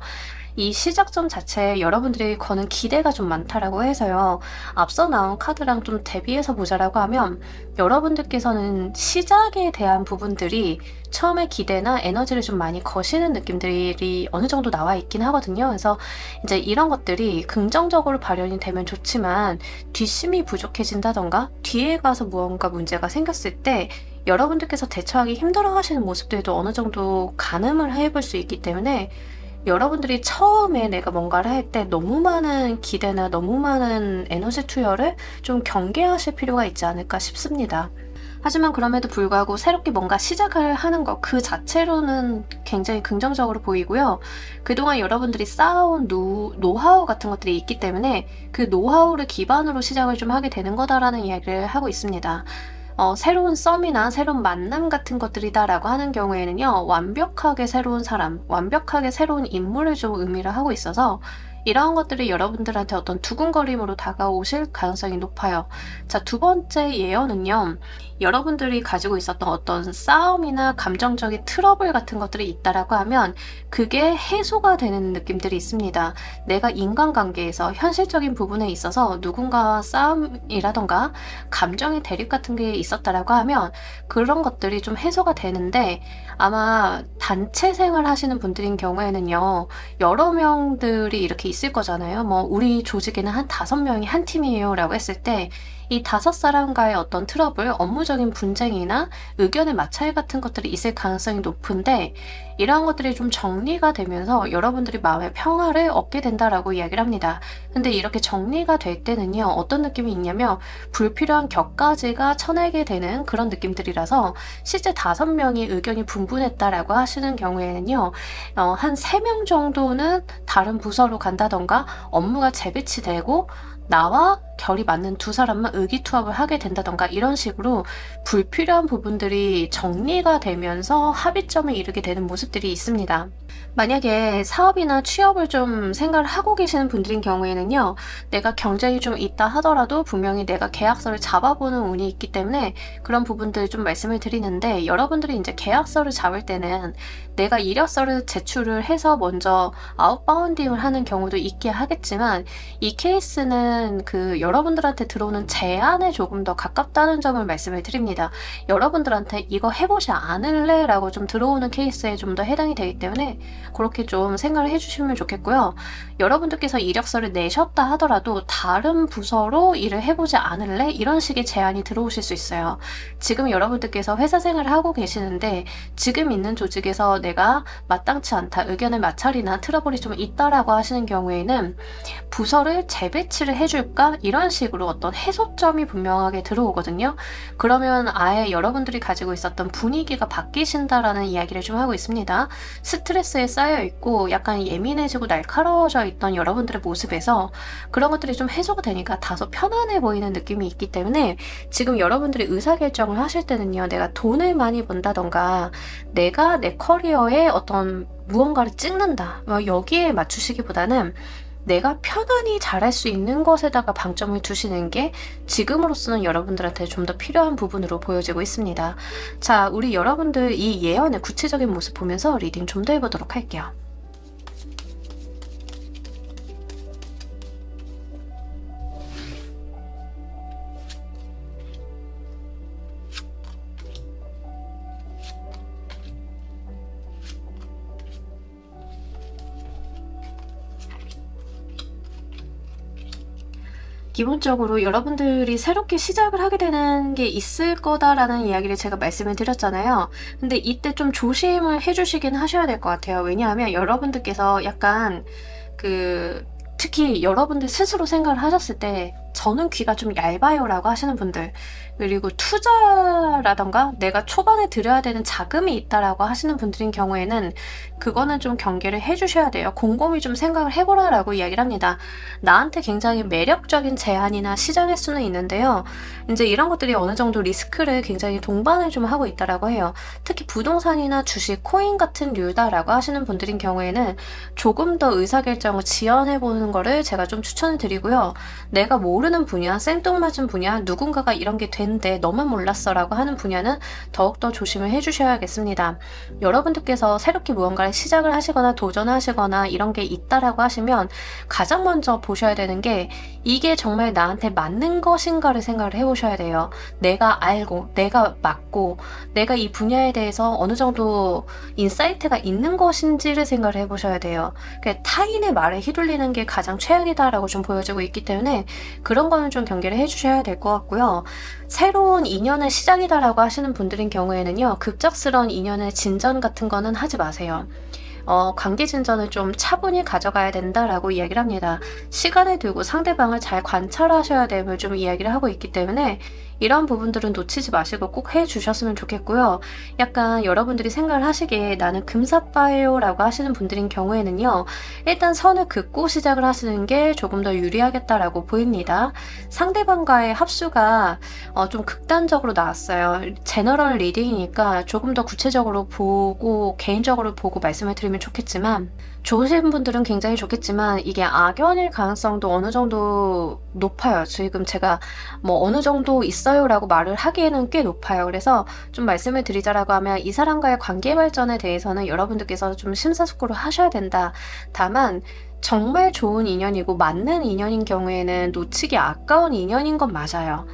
이 시작점 자체에 여러분들이 거는 기대가 좀 많다라고 해서요, 앞서 나온 카드랑 좀 대비해서 보자라고 하면 여러분들께서는 시작에 대한 부분들이 처음에 기대나 에너지를 좀 많이 거시는 느낌들이 어느 정도 나와 있긴 하거든요. 그래서 이제 이런 것들이 긍정적으로 발현이 되면 좋지만 뒷심이 부족해진다던가 뒤에 가서 무언가 문제가 생겼을 때 여러분들께서 대처하기 힘들어 하시는 모습들도 어느 정도 가늠을 해볼 수 있기 때문에 여러분들이 처음에 내가 뭔가를 할 때 너무 많은 기대나 너무 많은 에너지 투여를 좀 경계하실 필요가 있지 않을까 싶습니다. 하지만 그럼에도 불구하고 새롭게 뭔가 시작을 하는 것 그 자체로는 굉장히 긍정적으로 보이고요. 그동안 여러분들이 쌓아온 노하우 같은 것들이 있기 때문에 그 노하우를 기반으로 시작을 좀 하게 되는 거다라는 이야기를 하고 있습니다. 새로운 썸이나 새로운 만남 같은 것들이다라고 하는 경우에는요, 완벽하게 새로운 사람, 완벽하게 새로운 인물을 좀 의미를 하고 있어서 이러한 것들이 여러분들한테 어떤 두근거림으로 다가오실 가능성이 높아요. 자, 두 번째 예언은요, 여러분들이 가지고 있었던 어떤 싸움이나 감정적인 트러블 같은 것들이 있다라고 하면 그게 해소가 되는 느낌들이 있습니다. 내가 인간관계에서 현실적인 부분에 있어서 누군가와 싸움이라던가 감정의 대립 같은 게 있었다라고 하면 그런 것들이 좀 해소가 되는데, 아마 단체 생활 하시는 분들인 경우에는요, 여러 명들이 이렇게 있을 거잖아요. 우리 조직에는 한 5명이 한 팀이에요 라고 했을 때 이 5사람과의 어떤 트러블, 업무적인 분쟁이나 의견의 마찰 같은 것들이 있을 가능성이 높은데, 이러한 것들이 좀 정리가 되면서 여러분들이 마음의 평화를 얻게 된다라고 이야기를 합니다. 근데 이렇게 정리가 될 때는요, 어떤 느낌이 있냐면 불필요한 격가지가 쳐내게 되는 그런 느낌들이라서 실제 5명이 의견이 분분했다라고 하시는 경우에는요, 한 3명 정도는 다른 부서로 간다던가 업무가 재배치되고 나와 결이 맞는 2사람만 의기투합을 하게 된다던가 이런 식으로 불필요한 부분들이 정리가 되면서 합의점에 이르게 되는 모습들이 있습니다. 만약에 사업이나 취업을 좀 생각을 하고 계시는 분들인 경우에는요, 내가 경쟁이 좀 있다 하더라도 분명히 내가 계약서를 잡아보는 운이 있기 때문에 그런 부분들 좀 말씀을 드리는데, 여러분들이 이제 계약서를 잡을 때는 내가 이력서를 제출을 해서 먼저 아웃바운딩을 하는 경우도 있게 하겠지만, 이 케이스는 그 여러분들한테 들어오는 제안에 조금 더 가깝다는 점을 말씀을 드립니다. 여러분들한테 이거 해보지 않을래? 라고 좀 들어오는 케이스에 좀 더 해당이 되기 때문에 그렇게 좀 생각을 해주시면 좋겠고요. 여러분들께서 이력서를 내셨다 하더라도 다른 부서로 일을 해보지 않을래? 이런 식의 제안이 들어오실 수 있어요. 지금 여러분들께서 회사 생활을 하고 계시는데 지금 있는 조직에서 내가 마땅치 않다, 의견의 마찰이나 트러블이 좀 있다라고 하시는 경우에는 부서를 재배치를 해줄까? 이런 식으로 어떤 해소점이 분명하게 들어오거든요. 그러면 아예 여러분들이 가지고 있었던 분위기가 바뀌신다라는 이야기를 좀 하고 있습니다. 스트레스에 쌓여 있고 약간 예민해지고 날카로워져 있던 여러분들의 모습에서 그런 것들이 좀 해소가 되니까 다소 편안해 보이는 느낌이 있기 때문에 지금 여러분들이 의사결정을 하실 때는요, 내가 돈을 많이 번다던가 내가 내 커리어에 어떤 무언가를 찍는다, 여기에 맞추시기보다는 내가 편안히 잘할 수 있는 것에다가 방점을 두시는 게 지금으로서는 여러분들한테 좀 더 필요한 부분으로 보여지고 있습니다. 자, 우리 여러분들 이 예언의 구체적인 모습 보면서 리딩 좀 더 해보도록 할게요. 기본적으로 여러분들이 새롭게 시작을 하게 되는 게 있을 거다라는 이야기를 제가 말씀을 드렸잖아요. 근데 이때 좀 조심을 해주시긴 하셔야 될 것 같아요. 왜냐하면 여러분들께서 약간 특히 여러분들 스스로 생각을 하셨을 때 저는 귀가 좀 얇아요 라고 하시는 분들, 그리고 투자라던가 내가 초반에 들여야 되는 자금이 있다라고 하시는 분들인 경우에는 그거는 좀 경계를 해주셔야 돼요. 곰곰이 좀 생각을 해보라 라고 이야기를 합니다. 나한테 굉장히 매력적인 제안이나 시장일 수는 있는데요, 이제 이런 것들이 어느 정도 리스크를 굉장히 동반을 좀 하고 있다라고 해요. 특히 부동산이나 주식, 코인 같은 류다라고 하시는 분들인 경우에는 조금 더 의사결정을 지연해보는 거를 제가 좀 추천을 드리고요. 내가 모르는 분야, 생뚱맞은 분야, 누군가가 이런 게 된대 너만 몰랐어 라고 하는 분야는 더욱더 조심을 해주셔야겠습니다. 여러분들께서 새롭게 무언가를 시작을 하시거나 도전하시거나 이런 게 있다라고 하시면 가장 먼저 보셔야 되는 게 이게 정말 나한테 맞는 것인가를 생각을 해보셔야 돼요. 내가 알고 내가 맞고 내가 이 분야에 대해서 어느 정도 인사이트가 있는 것인지를 생각을 해보셔야 돼요. 타인의 말에 휘둘리는 게 가장 최악이다라고 좀 보여지고 있기 때문에 그런 거는 좀 경계를 해주셔야 될 것 같고요. 새로운 인연의 시작이다라고 하시는 분들인 경우에는요, 급작스러운 인연의 진전 같은 거는 하지 마세요. 관계 진전을 좀 차분히 가져가야 된다라고 이야기를 합니다. 시간을 두고 상대방을 잘 관찰하셔야 됨을 좀 이야기를 하고 있기 때문에 이런 부분들은 놓치지 마시고 꼭 해주셨으면 좋겠고요. 약간 여러분들이 생각을 하시기에 나는 금사빠예요 라고 하시는 분들인 경우에는요, 일단 선을 긋고 시작을 하시는 게 조금 더 유리하겠다라고 보입니다. 상대방과의 합수가 좀 극단적으로 나왔어요. 제너럴 리딩이니까 조금 더 구체적으로 보고 개인적으로 보고 말씀을 드리면 좋겠지만, 좋으신 분들은 굉장히 좋겠지만 이게 악연일 가능성도 어느 정도 높아요. 지금 제가 어느 정도 있어요 라고 말을 하기에는 꽤 높아요. 그래서 좀 말씀을 드리자라고 하면 이 사람과의 관계 발전에 대해서는 여러분들께서 좀 심사숙고를 하셔야 된다. 다만 정말 좋은 인연이고 맞는 인연인 경우에는 놓치기 아까운 인연인 건 맞아요.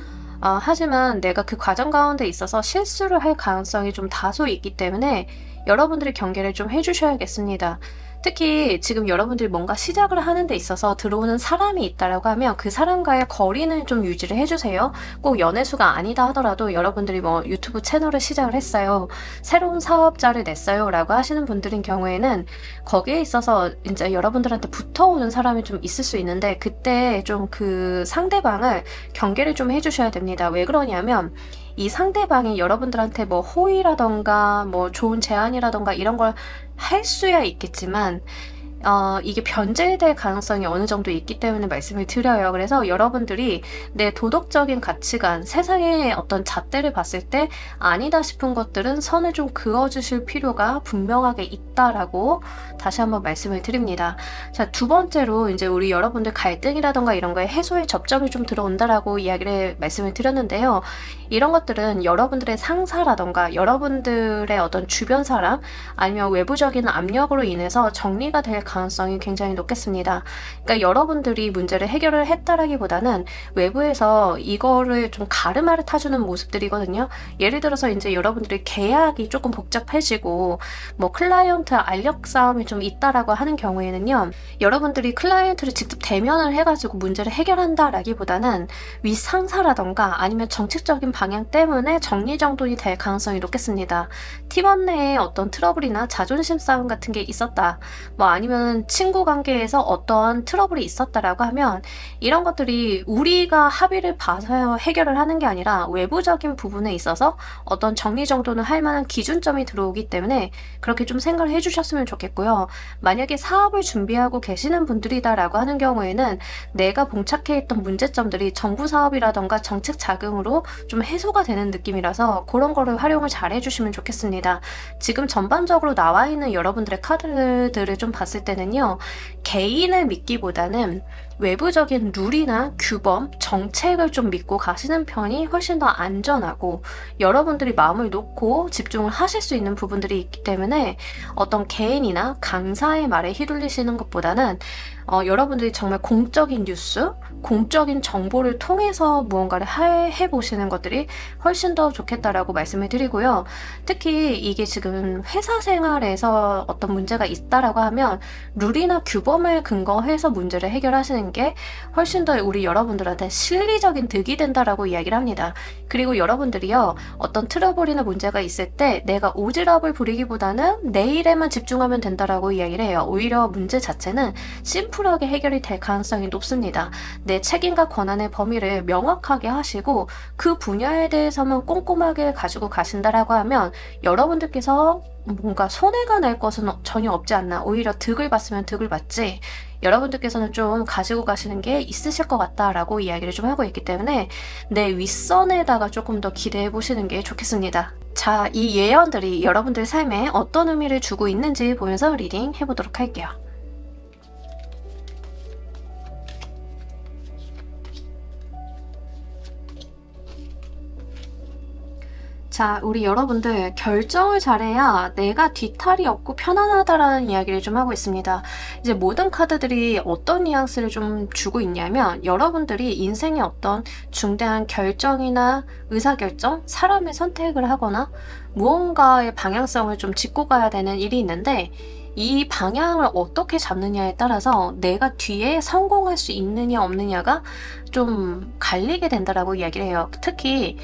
하지만 내가 그 과정 가운데 있어서 실수를 할 가능성이 좀 다소 있기 때문에 여러분들이 경계를 좀 해주셔야겠습니다. 특히 지금 여러분들이 뭔가 시작을 하는 데 있어서 들어오는 사람이 있다라고 하면 그 사람과의 거리는 좀 유지를 해주세요. 꼭 연애수가 아니다 하더라도 여러분들이 유튜브 채널을 시작을 했어요, 새로운 사업자를 냈어요 라고 하시는 분들인 경우에는 거기에 있어서 이제 여러분들한테 붙어오는 사람이 좀 있을 수 있는데 그때 좀 그 상대방을 경계를 좀 해주셔야 됩니다. 왜 그러냐면 이 상대방이 여러분들한테 호의라던가 좋은 제안이라던가 이런 걸 할 수야 있겠지만 이게 변질될 가능성이 어느 정도 있기 때문에 말씀을 드려요. 그래서 여러분들이 내 도덕적인 가치관, 세상의 어떤 잣대를 봤을 때 아니다 싶은 것들은 선을 좀 그어주실 필요가 분명하게 있다라고 다시 한번 말씀을 드립니다. 자, 두 번째로 이제 우리 여러분들 갈등이라던가 이런 거에 해소의 접점이 좀 들어온다라고 이야기를 말씀을 드렸는데요. 이런 것들은 여러분들의 상사라던가 여러분들의 어떤 주변 사람 아니면 외부적인 압력으로 인해서 정리가 될 가능성이 굉장히 높겠습니다. 그러니까 여러분들이 문제를 해결을 했다라기보다는 외부에서 이거를 좀 가르마를 타주는 모습들이거든요. 예를 들어서 이제 여러분들의 계약이 조금 복잡해지고 클라이언트 알력 싸움이 좀 있다라고 하는 경우에는요, 여러분들이 클라이언트를 직접 대면을 해가지고 문제를 해결한다라기보다는 윗상사라던가 아니면 정책적인 방향 때문에 정리정돈이 될 가능성이 높겠습니다. 팀원 내에 어떤 트러블이나 자존심 싸움 같은 게 있었다, 아니면 혹은 친구 관계에서 어떤 트러블이 있었다라고 하면 이런 것들이 우리가 합의를 봐서 해결을 하는 게 아니라 외부적인 부분에 있어서 어떤 정리정돈을 할 만한 기준점이 들어오기 때문에 그렇게 좀 생각을 해주셨으면 좋겠고요. 만약에 사업을 준비하고 계시는 분들이다라고 하는 경우에는 내가 봉착해 있던 문제점들이 정부 사업이라던가 정책 자금으로 좀 해소가 되는 느낌이라서 그런 거를 활용을 잘 해주시면 좋겠습니다. 지금 전반적으로 나와 있는 여러분들의 카드들을 좀 봤을 때는요, 개인을 믿기보다는 외부적인 룰이나 규범, 정책을 좀 믿고 가시는 편이 훨씬 더 안전하고 여러분들이 마음을 놓고 집중을 하실 수 있는 부분들이 있기 때문에 어떤 개인이나 강사의 말에 휘둘리시는 것보다는 여러분들이 정말 공적인 뉴스, 공적인 정보를 통해서 무언가를 해보시는 것들이 훨씬 더 좋겠다라고 말씀을 드리고요. 특히 이게 지금 회사 생활에서 어떤 문제가 있다라고 하면 룰이나 규범을 근거해서 문제를 해결하시는 게 훨씬 더 우리 여러분들한테 실리적인 득이 된다라고 이야기를 합니다. 그리고 여러분들이요, 어떤 트러블이나 문제가 있을 때 내가 오지랖을 부리기보다는 내 일에만 집중하면 된다라고 이야기를 해요. 오히려 문제 자체는 심플하게 해결이 될 가능성이 높습니다. 내 책임과 권한의 범위를 명확하게 하시고 그 분야에 대해서만 꼼꼼하게 가지고 가신다라고 하면 여러분들께서 뭔가 손해가 날 것은 전혀 없지 않나, 오히려 득을 봤으면 득을 봤지 여러분들께서는 좀 가지고 가시는 게 있으실 것 같다라고 이야기를 좀 하고 있기 때문에 내 윗선에다가 조금 더 기대해 보시는 게 좋겠습니다. 자, 이 예언들이 여러분들 삶에 어떤 의미를 주고 있는지 보면서 리딩 해보도록 할게요. 자, 우리 여러분들 결정을 잘해야 내가 뒤탈이 없고 편안하다라는 이야기를 좀 하고 있습니다. 이제 모든 카드들이 어떤 뉘앙스를 좀 주고 있냐면 여러분들이 인생의 어떤 중대한 결정이나 의사결정, 사람의 선택을 하거나 무언가의 방향성을 좀 짚고 가야 되는 일이 있는데 이 방향을 어떻게 잡느냐에 따라서 내가 뒤에 성공할 수 있느냐 없느냐가 좀 갈리게 된다라고 이야기를 해요. 특히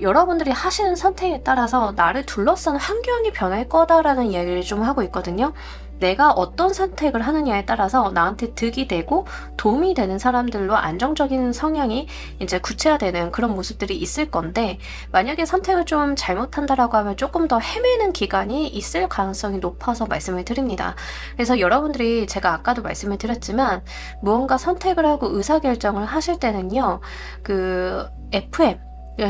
여러분들이 하시는 선택에 따라서 나를 둘러싸는 환경이 변할 거다라는 이야기를 좀 하고 있거든요. 내가 어떤 선택을 하느냐에 따라서 나한테 득이 되고 도움이 되는 사람들로 안정적인 성향이 이제 구체화되는 그런 모습들이 있을 건데, 만약에 선택을 좀 잘못한다라고 하면 조금 더 헤매는 기간이 있을 가능성이 높아서 말씀을 드립니다. 그래서 여러분들이 제가 아까도 말씀을 드렸지만 무언가 선택을 하고 의사결정을 하실 때는요, 그 FM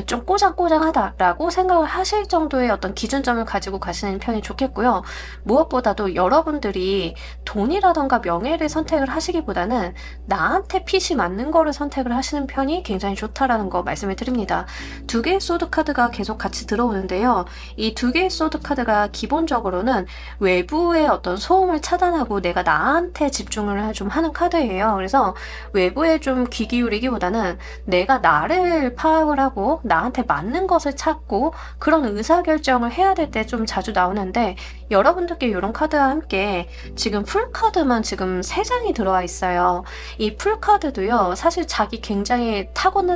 좀 꼬장꼬장하다라고 생각을 하실 정도의 어떤 기준점을 가지고 가시는 편이 좋겠고요. 무엇보다도 여러분들이 돈이라던가 명예를 선택을 하시기보다는 나한테 핏이 맞는 거를 선택을 하시는 편이 굉장히 좋다라는 거 말씀을 드립니다. 두 개의 소드 카드가 계속 같이 들어오는데요. 이 두 개의 소드 카드가 기본적으로는 외부의 어떤 소음을 차단하고 내가 나한테 집중을 좀 하는 카드예요. 그래서 외부에 좀 귀 기울이기보다는 내가 나를 파악을 하고 나한테 맞는 것을 찾고 그런 의사결정을 해야 될 때 좀 자주 나오는데, 여러분들께 이런 카드와 함께 지금 풀카드만 지금 3장이 들어와 있어요. 이 풀카드도요, 사실 자기 굉장히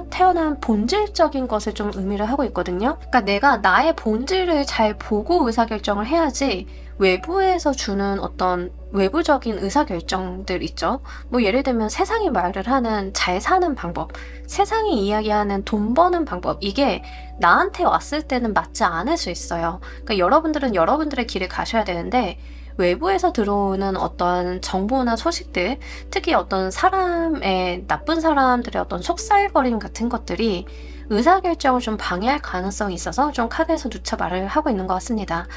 태어난 본질적인 것을 좀 의미를 하고 있거든요. 그러니까 내가 나의 본질을 잘 보고 의사결정을 해야지 외부에서 주는 어떤 외부적인 의사결정들 있죠. 뭐 예를 들면 세상이 말을 하는 잘 사는 방법, 세상이 이야기하는 돈 버는 방법, 이게 나한테 왔을 때는 맞지 않을 수 있어요. 그러니까 여러분들은 여러분들의 길을 가셔야 되는데, 외부에서 들어오는 어떤 정보나 소식들, 특히 어떤 사람의, 나쁜 사람들의 어떤 속살거림 같은 것들이 의사결정을 좀 방해할 가능성이 있어서 좀 카드에서 누차 말을 하고 있는 것 같습니다.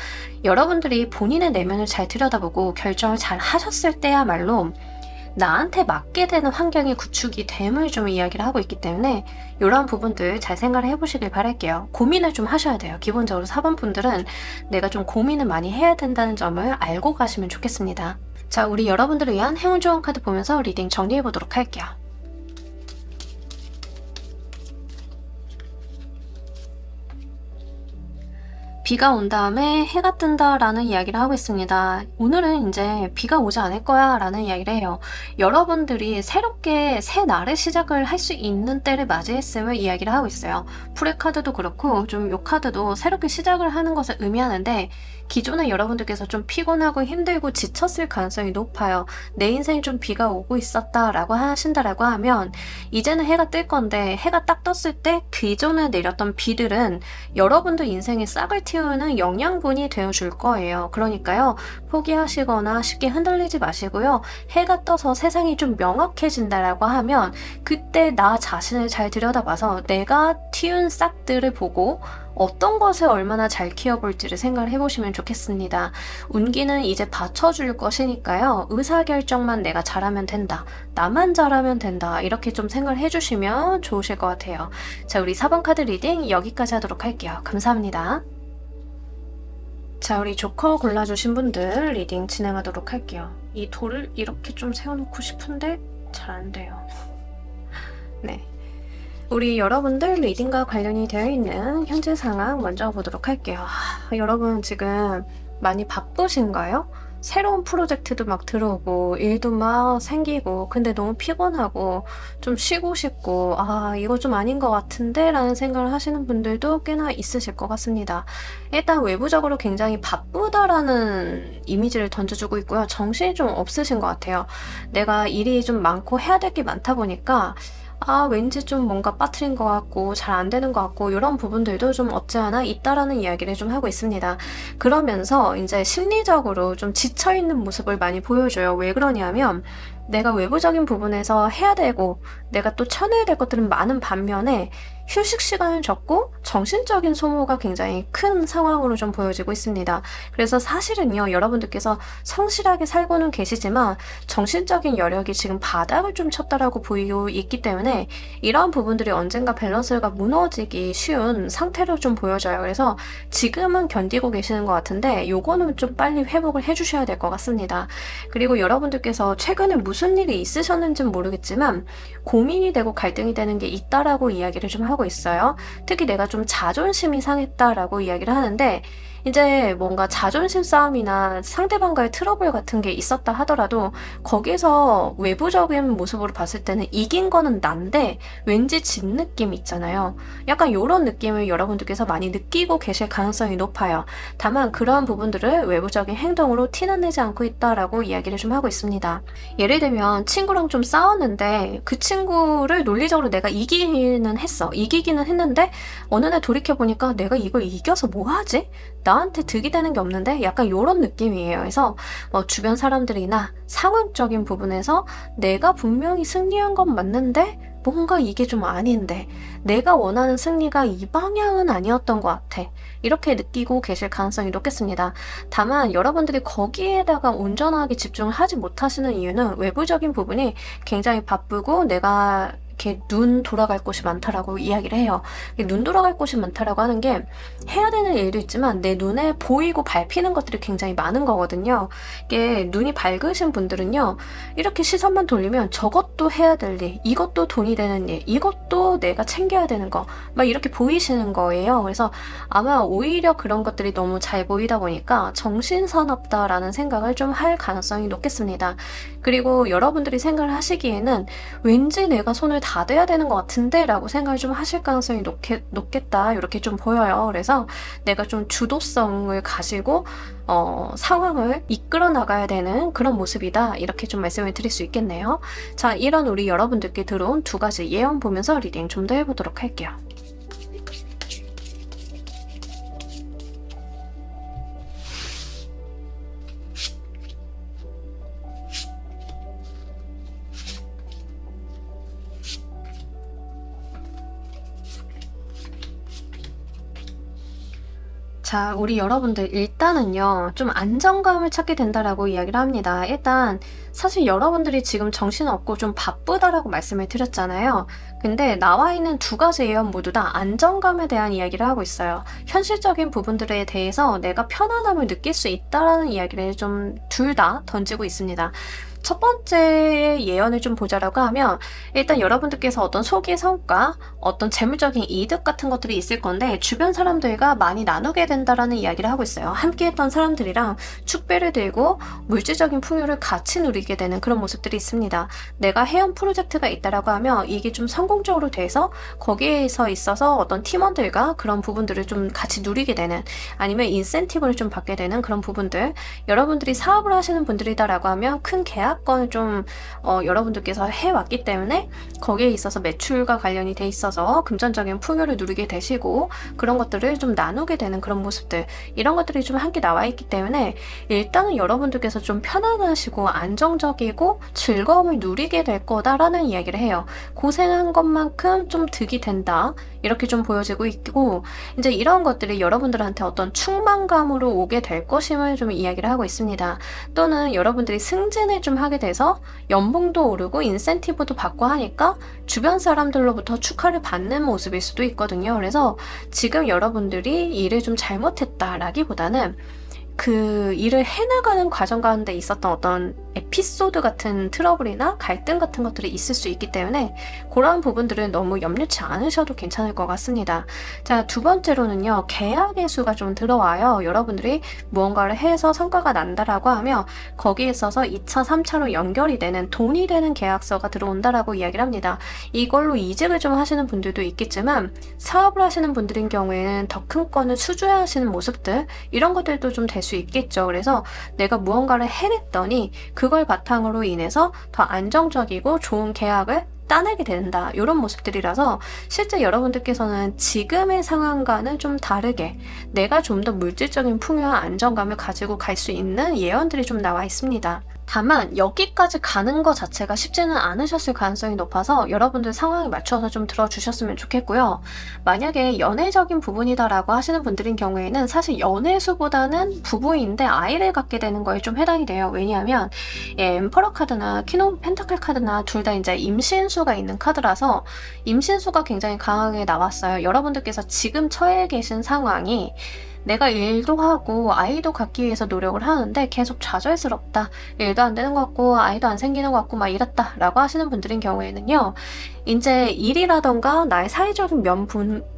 여러분들이 본인의 내면을 잘 들여다보고 결정을 잘 하셨을 때야말로 나한테 맞게 되는 환경이 구축이 됨을 좀 이야기를 하고 있기 때문에 이런 부분들 잘 생각을 해보시길 바랄게요. 고민을 좀 하셔야 돼요. 기본적으로 4번 분들은 내가 좀 고민을 많이 해야 된다는 점을 알고 가시면 좋겠습니다. 자, 우리 여러분들을 위한 행운 좋은 카드 보면서 리딩 정리해보도록 할게요. 비가 온 다음에 해가 뜬다라는 이야기를 하고 있습니다. 오늘은 이제 비가 오지 않을 거야 라는 이야기를 해요. 여러분들이 새롭게 새 날의 시작을 할 수 있는 때를 맞이했음을 이야기를 하고 있어요. 풀의 카드도 그렇고 좀 요 카드도 새롭게 시작을 하는 것을 의미하는데, 기존에 여러분들께서 좀 피곤하고 힘들고 지쳤을 가능성이 높아요. 내 인생에 좀 비가 오고 있었다라고 하신다라고 하면 이제는 해가 뜰 건데 해가 딱 떴을 때 기존에 내렸던 비들은 여러분들 인생에 싹을 틔우는 영양분이 되어줄 거예요. 그러니까요. 포기하시거나 쉽게 흔들리지 마시고요. 해가 떠서 세상이 좀 명확해진다라고 하면 그때 나 자신을 잘 들여다봐서 내가 틔운 싹들을 보고 어떤 것을 얼마나 잘 키워볼지를 생각을 해보시면 좋겠습니다. 운기는 이제 받쳐줄 것이니까요. 의사결정만 내가 잘하면 된다. 나만 잘하면 된다. 이렇게 좀 생각을 해주시면 좋으실 것 같아요. 자, 우리 4번 카드 리딩 여기까지 하도록 할게요. 감사합니다. 자, 우리 조커 골라주신 분들 리딩 진행하도록 할게요. 이 돌을 이렇게 좀 세워놓고 싶은데 잘 안 돼요. 네. 우리 여러분들 리딩과 관련이 되어 있는 현재 상황 먼저 보도록 할게요. 여러분 지금 많이 바쁘신가요? 새로운 프로젝트도 막 들어오고 일도 막 생기고 근데 너무 피곤하고 좀 쉬고 싶고 이거 좀 아닌 것 같은데 라는 생각을 하시는 분들도 꽤나 있으실 것 같습니다. 일단 외부적으로 굉장히 바쁘다라는 이미지를 던져주고 있고요. 정신이 좀 없으신 것 같아요. 내가 일이 좀 많고 해야 될 게 많다 보니까 왠지 좀 뭔가 빠트린 것 같고 잘 안 되는 것 같고 이런 부분들도 좀 없지 않아 있다라는 이야기를 좀 하고 있습니다. 그러면서 이제 심리적으로 좀 지쳐있는 모습을 많이 보여줘요. 왜 그러냐면 내가 외부적인 부분에서 해야 되고 내가 또 쳐내야 될 것들은 많은 반면에 휴식 시간은 적고 정신적인 소모가 굉장히 큰 상황으로 좀 보여지고 있습니다. 그래서 사실은요, 여러분들께서 성실하게 살고는 계시지만 정신적인 여력이 지금 바닥을 좀 쳤다라고 보이고 있기 때문에 이런 부분들이 언젠가 밸런스가 무너지기 쉬운 상태로 좀 보여져요. 그래서 지금은 견디고 계시는 것 같은데 요거는 좀 빨리 회복을 해주셔야 될 것 같습니다. 그리고 여러분들께서 최근에 무슨 일이 있으셨는지는 모르겠지만 고민이 되고 갈등이 되는 게 있다라고 이야기를 좀 하고 있어요. 특히 내가 좀 자존심이 상했다라고 이야기를 하는데 이제 뭔가 자존심 싸움이나 상대방과의 트러블 같은 게 있었다 하더라도 거기서 외부적인 모습으로 봤을 때는 이긴 거는 난데 왠지 진 느낌 있잖아요. 약간 이런 느낌을 여러분들께서 많이 느끼고 계실 가능성이 높아요. 다만 그러한 부분들을 외부적인 행동으로 티는 내지 않고 있다라고 이야기를 좀 하고 있습니다. 예를 들면 친구랑 좀 싸웠는데 그 친구를 논리적으로 내가 이기기는 했는데 어느 날 돌이켜보니까 내가 이걸 이겨서 뭐 하지? 나한테 득이 되는 게 없는데 약간 이런 느낌이에요. 그래서 주변 사람들이나 상황적인 부분에서 내가 분명히 승리한 건 맞는데 뭔가 이게 좀 아닌데 내가 원하는 승리가 이 방향은 아니었던 것 같아. 이렇게 느끼고 계실 가능성이 높겠습니다. 다만 여러분들이 거기에다가 온전하게 집중을 하지 못하시는 이유는 외부적인 부분이 굉장히 바쁘고 내가 이렇게 눈 돌아갈 곳이 많다라고 이야기를 해요. 눈 돌아갈 곳이 많다라고 하는 게 해야 되는 일도 있지만 내 눈에 보이고 밟히는 것들이 굉장히 많은 거거든요. 이게 눈이 밝으신 분들은요, 이렇게 시선만 돌리면 저것도 해야 될 일, 이것도 돈이 되는 일, 이것도 내가 챙겨야 되는 거, 막 이렇게 보이시는 거예요. 그래서 아마 오히려 그런 것들이 너무 잘 보이다 보니까 정신사납다라는 생각을 좀 할 가능성이 높겠습니다. 그리고 여러분들이 생각을 하시기에는 왠지 내가 손을 다 대야 되는 것 같은데 라고 생각을 좀 하실 가능성이 높겠다 이렇게 좀 보여요. 그래서 내가 좀 주도성을 가지고 상황을 이끌어 나가야 되는 그런 모습이다 이렇게 좀 말씀을 드릴 수 있겠네요. 자, 이런 우리 여러분들께 들어온 두 가지 예언 보면서 리딩 좀 더 해보도록 할게요. 자, 우리 여러분들 일단은요, 좀 안정감을 찾게 된다라고 이야기를 합니다. 일단 사실 여러분들이 지금 정신없고 좀 바쁘다라고 말씀을 드렸잖아요. 근데 나와 있는 두 가지 예언 모두 다 안정감에 대한 이야기를 하고 있어요. 현실적인 부분들에 대해서 내가 편안함을 느낄 수 있다라는 이야기를 좀 둘 다 던지고 있습니다. 첫 번째 예언을 좀 보자라고 하면 일단 여러분들께서 어떤 소기의 성과, 어떤 재물적인 이득 같은 것들이 있을 건데 주변 사람들과 많이 나누게 된다라는 이야기를 하고 있어요. 함께했던 사람들이랑 축배를 들고 물질적인 풍요를 같이 누리게 되는 그런 모습들이 있습니다. 내가 해온 프로젝트가 있다라고 하면 이게 좀 성공적으로 돼서 거기에서 있어서 어떤 팀원들과 그런 부분들을 좀 같이 누리게 되는, 아니면 인센티브를 좀 받게 되는 그런 부분들, 여러분들이 사업을 하시는 분들이다라고 하면 큰 계약건을 좀 여러분들께서 해왔기 때문에 거기에 있어서 매출과 관련이 돼 있어서 금전적인 풍요를 누리게 되시고 그런 것들을 좀 나누게 되는 그런 모습들, 이런 것들이 좀 함께 나와 있기 때문에 일단은 여러분들께서 좀 편안하시고 안정적이고 즐거움을 누리게 될 거다라는 이야기를 해요. 고생한 것만큼 좀 득이 된다, 이렇게 좀 보여지고 있고, 이제 이런 것들이 여러분들한테 어떤 충만감으로 오게 될 것임을 좀 이야기를 하고 있습니다. 또는 여러분들이 승진을 좀 하게 돼서 연봉도 오르고 인센티브도 받고 하니까 주변 사람들로부터 축하를 받는 모습일 수도 있거든요. 그래서 지금 여러분들이 일을 좀 잘못했다라기보다는 그 일을 해나가는 과정 가운데 있었던 어떤 에피소드 같은 트러블이나 갈등 같은 것들이 있을 수 있기 때문에 그런 부분들은 너무 염려치 않으셔도 괜찮을 것 같습니다. 자, 두 번째로는요, 계약의 수가 좀 들어와요. 여러분들이 무언가를 해서 성과가 난다라고 하면 거기에 있어서 2차, 3차로 연결이 되는, 돈이 되는 계약서가 들어온다라고 이야기를 합니다. 이걸로 이직을 좀 하시는 분들도 있겠지만 사업을 하시는 분들인 경우에는 더 큰 건을 수주하시는 모습들, 이런 것들도 좀 될 수 있겠죠. 그래서 내가 무언가를 해냈더니 그걸 바탕으로 인해서 더 안정적이고 좋은 계약을 따내게 된다, 이런 모습들이라서 실제 여러분들께서는 지금의 상황과는 좀 다르게 내가 좀 더 물질적인 풍요와 안정감을 가지고 갈 수 있는 예언들이 좀 나와 있습니다. 다만 여기까지 가는 것 자체가 쉽지는 않으셨을 가능성이 높아서 여러분들 상황에 맞춰서 좀 들어주셨으면 좋겠고요. 만약에 연애적인 부분이다라고 하시는 분들인 경우에는 사실 연애수보다는 부부인데 아이를 갖게 되는 거에 좀 해당이 돼요. 왜냐하면 엠퍼러 카드나 퀸 오브 펜타클 카드나 둘 다 이제 임신수가 있는 카드라서 임신수가 굉장히 강하게 나왔어요. 여러분들께서 지금 처해 계신 상황이 내가 일도 하고 아이도 갖기 위해서 노력을 하는데 계속 좌절스럽다, 일도 안 되는 것 같고 아이도 안 생기는 것 같고 막 이렇다 라고 하시는 분들인 경우에는요, 이제 일이라던가 나의 사회적인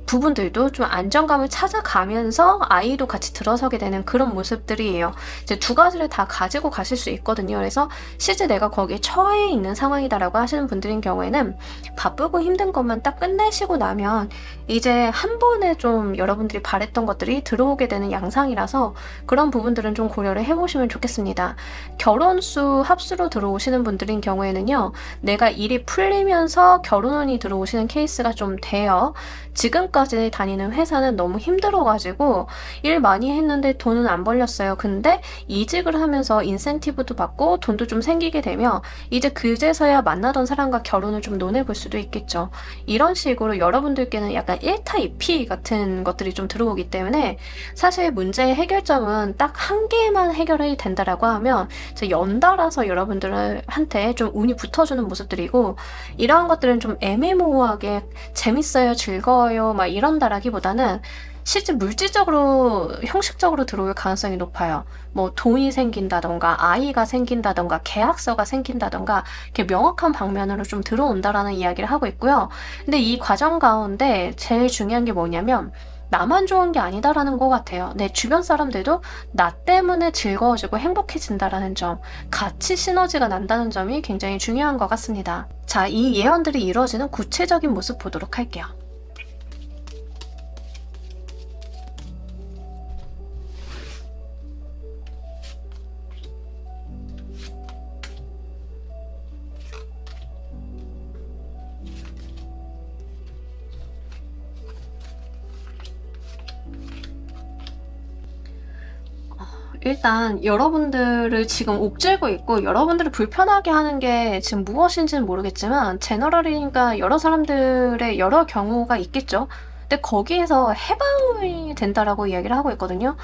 부분들도 좀 안정감을 찾아가면서 아이도 같이 들어서게 되는 그런 모습들이에요. 이제 두 가지를 다 가지고 가실 수 있거든요. 그래서 실제 내가 거기에 처해 있는 상황이다라고 하시는 분들인 경우에는 바쁘고 힘든 것만 딱 끝내시고 나면 이제 한 번에 좀 여러분들이 바랬던 것들이 들어오게 되는 양상이라서 그런 부분들은 좀 고려를 해보시면 좋겠습니다. 결혼수 합수로 들어오시는 분들인 경우에는요, 내가 일이 풀리면서 결혼운이 들어오시는 케이스가 좀 돼요. 지금까지 다니는 회사는 너무 힘들어가지고 일 많이 했는데 돈은 안 벌렸어요. 근데 이직을 하면서 인센티브도 받고 돈도 좀 생기게 되면 이제 그제서야 만나던 사람과 결혼을 좀 논해볼 수도 있겠죠. 이런 식으로 여러분들께는 약간 1타 2피 같은 것들이 좀 들어오기 때문에 사실 문제의 해결점은 딱 한 개만 해결이 된다라고 하면 연달아서 여러분들한테 좀 운이 붙어주는 모습들이고, 이러한 것들은 좀 애매모호하게 재밌어요, 즐거워요 막 이런다라기보다는 실제 물질적으로 형식적으로 들어올 가능성이 높아요. 뭐 돈이 생긴다던가 아이가 생긴다던가 계약서가 생긴다던가 이렇게 명확한 방면으로 좀 들어온다라는 이야기를 하고 있고요. 근데 이 과정 가운데 제일 중요한 게 뭐냐면 나만 좋은 게 아니다라는 것 같아요. 내 주변 사람들도 나 때문에 즐거워지고 행복해진다라는 점, 같이 시너지가 난다는 점이 굉장히 중요한 것 같습니다. 자, 이 예언들이 이루어지는 구체적인 모습 보도록 할게요. 일단 여러분들을 지금 옥죄고 있고 여러분들을 불편하게 하는 게 지금 무엇인지는 모르겠지만 제너럴이니까 여러 사람들의 여러 경우가 있겠죠. 근데 거기에서 해방이 된다라고 이야기를 하고 있거든요.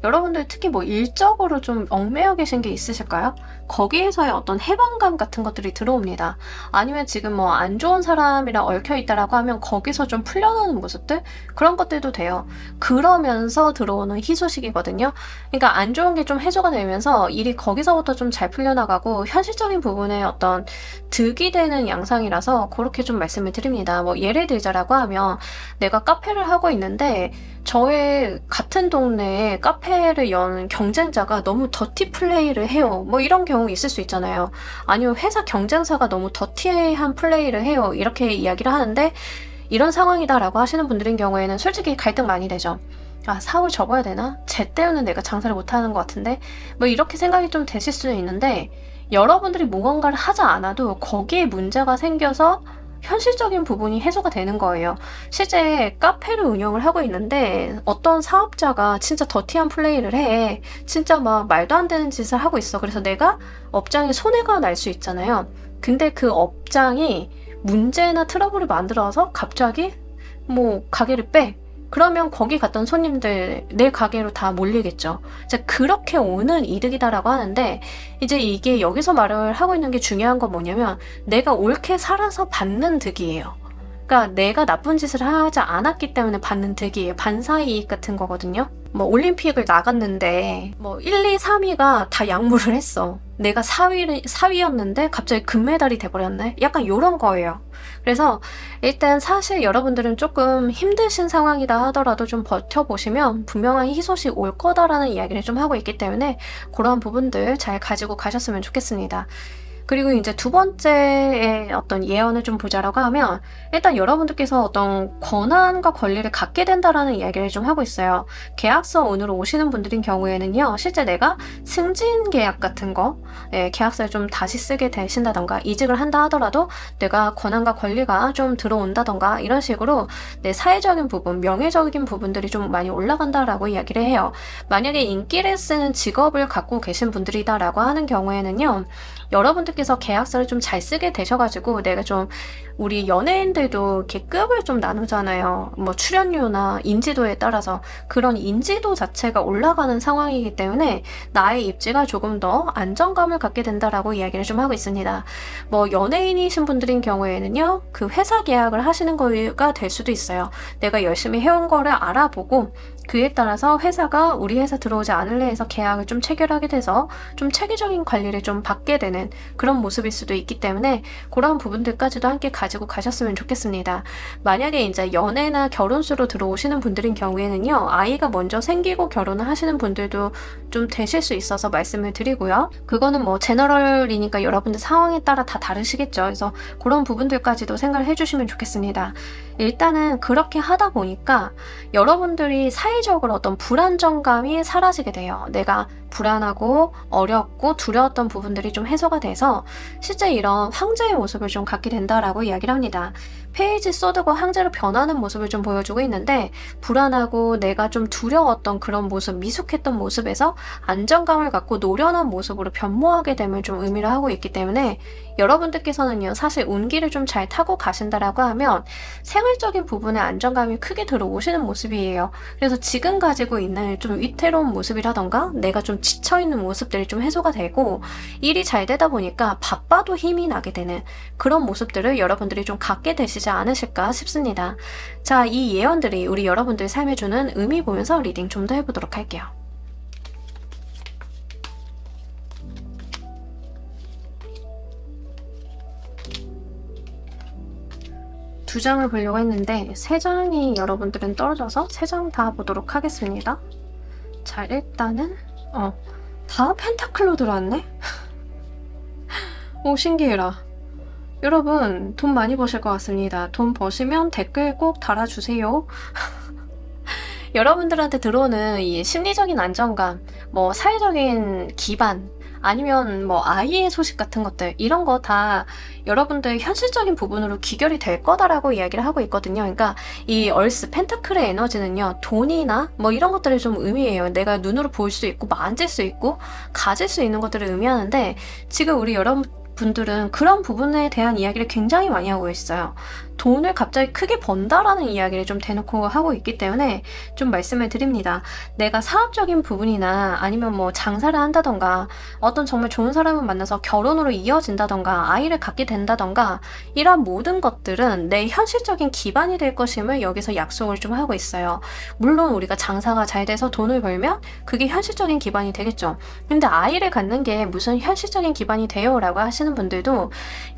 여러분들 특히 뭐 일적으로 좀 얽매여 계신 게 있으실까요? 거기에서의 어떤 해방감 같은 것들이 들어옵니다. 아니면 지금 뭐 안 좋은 사람이랑 얽혀 있다라고 하면 거기서 좀 풀려나는 모습들? 그런 것들도 돼요. 그러면서 들어오는 희소식이거든요. 그러니까 안 좋은 게 좀 해소가 되면서 일이 거기서부터 좀 잘 풀려나가고 현실적인 부분에 어떤 득이 되는 양상이라서 그렇게 좀 말씀을 드립니다. 뭐 예를 들자라고 하면 내가 카페를 하고 있는데 저의 같은 동네에 카페를 여는 경쟁자가 너무 더티 플레이를 해요. 뭐 이런 경우 있을 수 있잖아요. 아니면 회사 경쟁사가 너무 더티한 플레이를 해요. 이렇게 이야기를 하는데 이런 상황이다라고 하시는 분들인 경우에는 솔직히 갈등 많이 되죠. 아, 사업을 접어야 되나? 쟤 때문에 내가 장사를 못하는 것 같은데? 뭐 이렇게 생각이 좀 되실 수는 있는데 여러분들이 무언가를 하지 않아도 거기에 문제가 생겨서 현실적인 부분이 해소가 되는 거예요. 실제 카페를 운영을 하고 있는데 어떤 사업자가 진짜 더티한 플레이를 해. 진짜 막 말도 안 되는 짓을 하고 있어. 그래서 내가 업장에 손해가 날 수 있잖아요. 근데 그 업장이 문제나 트러블을 만들어서 갑자기 뭐 가게를 빼. 그러면 거기 갔던 손님들 내 가게로 다 몰리겠죠. 이제 그렇게 오는 이득이다라고 하는데 이제 이게 여기서 말을 하고 있는 게 중요한 건 뭐냐면 내가 옳게 살아서 받는 득이에요. 그러니까 내가 나쁜 짓을 하지 않았기 때문에 받는 득이에요. 반사이익 같은 거거든요. 뭐 올림픽을 나갔는데 뭐 1, 2, 3위가 다 양보를 했어. 내가 4위였는데 갑자기 금메달이 돼버렸네. 약간 이런 거예요. 그래서 일단 사실 여러분들은 조금 힘드신 상황이다 하더라도 좀 버텨보시면 분명한 희소식 올 거다라는 이야기를 좀 하고 있기 때문에 그런 부분들 잘 가지고 가셨으면 좋겠습니다. 그리고 이제 두 번째의 어떤 예언을 좀 보자라고 하면 일단 여러분들께서 어떤 권한과 권리를 갖게 된다라는 이야기를 좀 하고 있어요. 계약서 오늘 오시는 분들인 경우에는요. 실제 내가 승진 계약 같은 거 계약서를 좀 다시 쓰게 되신다던가 이직을 한다 하더라도 내가 권한과 권리가 좀 들어온다던가 이런 식으로 내 사회적인 부분, 명예적인 부분들이 좀 많이 올라간다라고 이야기를 해요. 만약에 인기를 쓰는 직업을 갖고 계신 분들이다라고 하는 경우에는요. 여러분들께서 계약서를 좀 잘 쓰게 되셔가지고 내가 좀 우리 연예인들도 이렇게 급을 좀 나누잖아요. 뭐 출연료나 인지도에 따라서 그런 인지도 자체가 올라가는 상황이기 때문에 나의 입지가 조금 더 안정감을 갖게 된다라고 이야기를 좀 하고 있습니다. 뭐 연예인이신 분들인 경우에는요. 그 회사 계약을 하시는 거가 될 수도 있어요. 내가 열심히 해온 거를 알아보고 그에 따라서 회사가 우리 회사 들어오지 않을래 해서 계약을 좀 체결하게 돼서 좀 체계적인 관리를 좀 받게 되는 그런 모습일 수도 있기 때문에 그런 부분들까지도 함께 가지고 가셨으면 좋겠습니다. 만약에 이제 연애나 결혼수로 들어오시는 분들인 경우에는요. 아이가 먼저 생기고 결혼을 하시는 분들도 좀 되실 수 있어서 말씀을 드리고요. 그거는 뭐 제너럴이니까 여러분들 상황에 따라 다 다르시겠죠. 그래서 그런 부분들까지도 생각을 해주시면 좋겠습니다. 일단은 그렇게 하다 보니까 여러분들이 사회적으로 어떤 불안정감이 사라지게 돼요. 내가 불안하고 어렵고 두려웠던 부분들이 좀 해소가 돼서 실제 이런 황제의 모습을 좀 갖게 된다라고 이야기를 합니다. 페이지 소드가 황제로 변하는 모습을 좀 보여주고 있는데 불안하고 내가 좀 두려웠던 그런 모습, 미숙했던 모습에서 안정감을 갖고 노련한 모습으로 변모하게 됨을 좀 의미를 하고 있기 때문에 여러분들께서는요 사실 운기를 좀 잘 타고 가신다라고 하면 생활적인 부분에 안정감이 크게 들어오시는 모습이에요. 그래서 지금 가지고 있는 좀 위태로운 모습이라던가 내가 좀 지쳐있는 모습들이 좀 해소가 되고 일이 잘 되다 보니까 바빠도 힘이 나게 되는 그런 모습들을 여러분들이 좀 갖게 되시지 않으실까 싶습니다. 자, 이 예언들이 우리 여러분들 삶에 주는 의미 보면서 리딩 좀 더 해보도록 할게요. 두 장을 보려고 했는데 세 장이 여러분들은 떨어져서 세 장 다 보도록 하겠습니다. 자, 일단은 다 펜타클로 들어왔네? 오, 신기해라. 여러분 돈 많이 버실 것 같습니다. 돈 버시면 댓글 꼭 달아주세요. 여러분들한테 들어오는 이 심리적인 안정감, 뭐 사회적인 기반, 아니면 뭐 아이의 소식 같은 것들 이런 거 다 여러분들 현실적인 부분으로 귀결이 될 거다라고 이야기를 하고 있거든요. 그러니까 이 얼스 펜타클의 에너지는요 돈이나 뭐 이런 것들을 좀 의미해요. 내가 눈으로 볼 수 있고 만질 수 있고 가질 수 있는 것들을 의미하는데 지금 우리 분들은 그런 부분에 대한 이야기를 굉장히 많이 하고 있어요. 돈을 갑자기 크게 번다라는 이야기를 좀 대놓고 하고 있기 때문에 좀 말씀을 드립니다. 내가 사업적인 부분이나 아니면 뭐 장사를 한다던가 어떤 정말 좋은 사람을 만나서 결혼으로 이어진다던가 아이를 갖게 된다던가 이런 모든 것들은 내 현실적인 기반이 될 것임을 여기서 약속을 좀 하고 있어요. 물론 우리가 장사가 잘 돼서 돈을 벌면 그게 현실적인 기반이 되겠죠. 근데 아이를 갖는 게 무슨 현실적인 기반이 돼요? 라고 하시는 분들도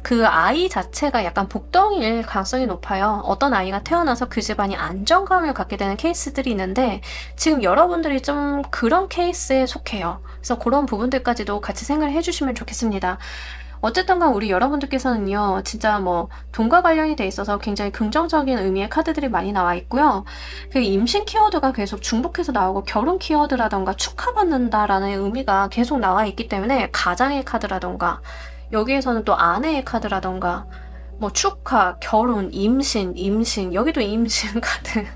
그 아이 자체가 약간 복덩이일 가능성이 높아요. 어떤 아이가 태어나서 그 집안이 안정감을 갖게 되는 케이스들이 있는데 지금 여러분들이 좀 그런 케이스에 속해요. 그래서 그런 부분들까지도 같이 생각을 해주시면 좋겠습니다. 어쨌든 간 우리 여러분들께서는요, 진짜 뭐 돈과 관련이 돼 있어서 굉장히 긍정적인 의미의 카드들이 많이 나와 있고요. 그 임신 키워드가 계속 중복해서 나오고 결혼 키워드라던가 축하받는다라는 의미가 계속 나와 있기 때문에 가장의 카드라던가 여기에서는 또 아내의 카드라던가 뭐 축하, 결혼, 임신, 여기도 임신 카드.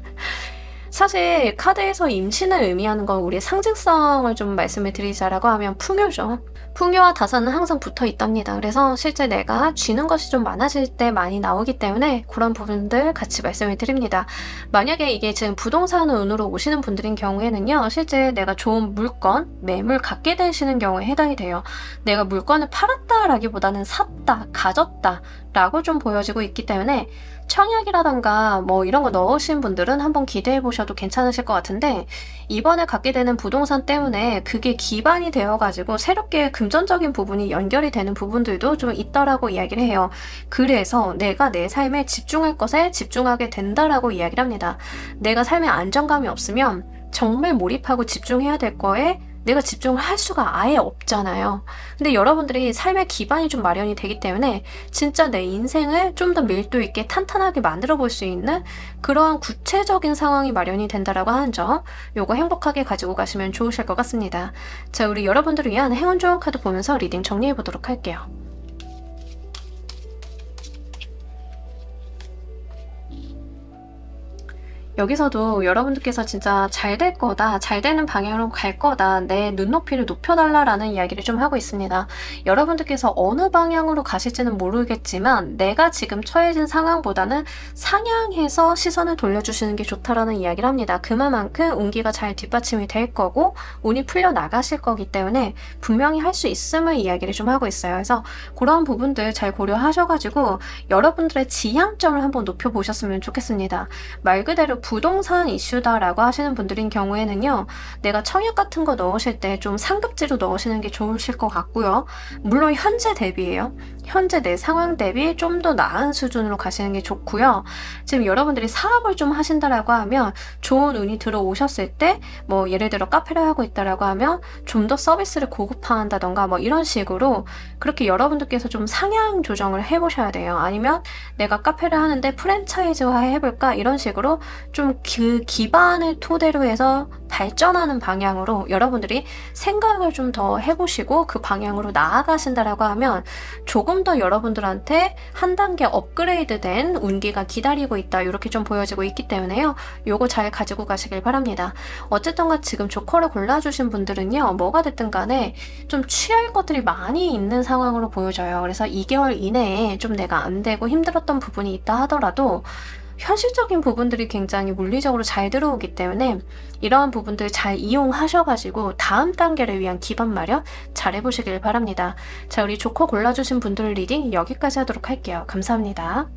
사실 카드에서 임신을 의미하는 건 우리의 상징성을 좀 말씀을 드리자라고 하면 풍요죠. 풍요와 다산은 항상 붙어 있답니다. 그래서 실제 내가 쥐는 것이 좀 많아질 때 많이 나오기 때문에 그런 부분들 같이 말씀을 드립니다. 만약에 이게 지금 부동산 운으로 오시는 분들인 경우에는요, 실제 내가 좋은 물건, 매물 갖게 되시는 경우에 해당이 돼요. 내가 물건을 팔았다라기보다는 샀다, 가졌다 라고 좀 보여지고 있기 때문에 청약이라던가 뭐 이런 거 넣으신 분들은 한번 기대해 보셔도 괜찮으실 것 같은데, 이번에 갖게 되는 부동산 때문에 그게 기반이 되어가지고 새롭게 금전적인 부분이 연결이 되는 부분들도 좀 있다라고 이야기를 해요. 그래서 내가 내 삶에 집중할 것에 집중하게 된다라고 이야기를 합니다. 내가 삶에 안정감이 없으면 정말 몰입하고 집중해야 될 거에 내가 집중을 할 수가 아예 없잖아요. 근데 여러분들이 삶의 기반이 좀 마련이 되기 때문에 진짜 내 인생을 좀 더 밀도 있게 탄탄하게 만들어 볼 수 있는 그러한 구체적인 상황이 마련이 된다라고 하는 점, 요거 행복하게 가지고 가시면 좋으실 것 같습니다. 자, 우리 여러분들을 위한 행운 좋은 카드 보면서 리딩 정리해 보도록 할게요. 여기서도 여러분들께서 진짜 잘 될 거다, 잘 되는 방향으로 갈 거다, 내 눈높이를 높여달라라는 이야기를 좀 하고 있습니다. 여러분들께서 어느 방향으로 가실지는 모르겠지만 내가 지금 처해진 상황보다는 상향해서 시선을 돌려주시는 게 좋다라는 이야기를 합니다. 그만큼 운기가 잘 뒷받침이 될 거고 운이 풀려 나가실 거기 때문에 분명히 할 수 있음을 이야기를 좀 하고 있어요. 그래서 그런 부분들 잘 고려하셔가지고 여러분들의 지향점을 한번 높여보셨으면 좋겠습니다. 말 그대로 부동산 이슈다라고 하시는 분들인 경우에는요, 내가 청약 같은 거 넣으실 때 좀 상급지로 넣으시는 게 좋으실 것 같고요. 물론 현재 대비예요. 현재 내 상황 대비 좀 더 나은 수준으로 가시는 게 좋고요. 지금 여러분들이 사업을 좀 하신다라고 하면 좋은 운이 들어오셨을 때 뭐 예를 들어 카페를 하고 있다라고 하면 좀 더 서비스를 고급화한다던가 뭐 이런 식으로 그렇게 여러분들께서 좀 상향 조정을 해보셔야 돼요. 아니면 내가 카페를 하는데 프랜차이즈화 해볼까 이런 식으로 좀 그 기반을 토대로 해서 발전하는 방향으로 여러분들이 생각을 좀 더 해보시고 그 방향으로 나아가신다라고 하면 조금 더 여러분들한테 한 단계 업그레이드된 운기가 기다리고 있다, 이렇게 좀 보여지고 있기 때문에요. 요거 잘 가지고 가시길 바랍니다. 어쨌든가 지금 조커를 골라주신 분들은요, 뭐가 됐든 간에 좀 취할 것들이 많이 있는 상황으로 보여져요. 그래서 2개월 이내에 좀 내가 안 되고 힘들었던 부분이 있다 하더라도 현실적인 부분들이 굉장히 물리적으로 잘 들어오기 때문에 이러한 부분들 잘 이용하셔가지고 다음 단계를 위한 기반 마련 잘 해보시길 바랍니다. 자, 우리 조커 골라주신 분들 리딩 여기까지 하도록 할게요. 감사합니다.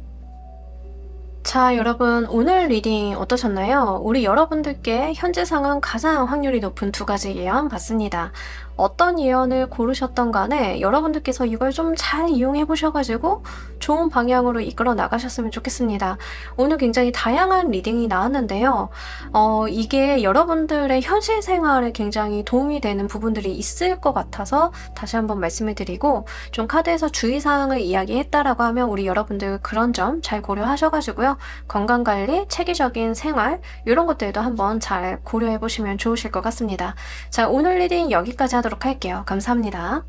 자, 여러분 오늘 리딩 어떠셨나요? 우리 여러분들께 현재 상황 가장 확률이 높은 2가지 예언 봤습니다. 어떤 예언을 고르셨던 간에 여러분들께서 이걸 좀 잘 이용해 보셔가지고 좋은 방향으로 이끌어 나가셨으면 좋겠습니다. 오늘 굉장히 다양한 리딩이 나왔는데요. 이게 여러분들의 현실 생활에 굉장히 도움이 되는 부분들이 있을 것 같아서 다시 한번 말씀을 드리고, 좀 카드에서 주의사항을 이야기했다라고 하면 우리 여러분들 그런 점 잘 고려하셔가지고요. 건강관리, 체계적인 생활 이런 것들도 한번 잘 고려해 보시면 좋으실 것 같습니다. 자, 오늘 리딩 여기까지 하도록 할게요. 감사합니다.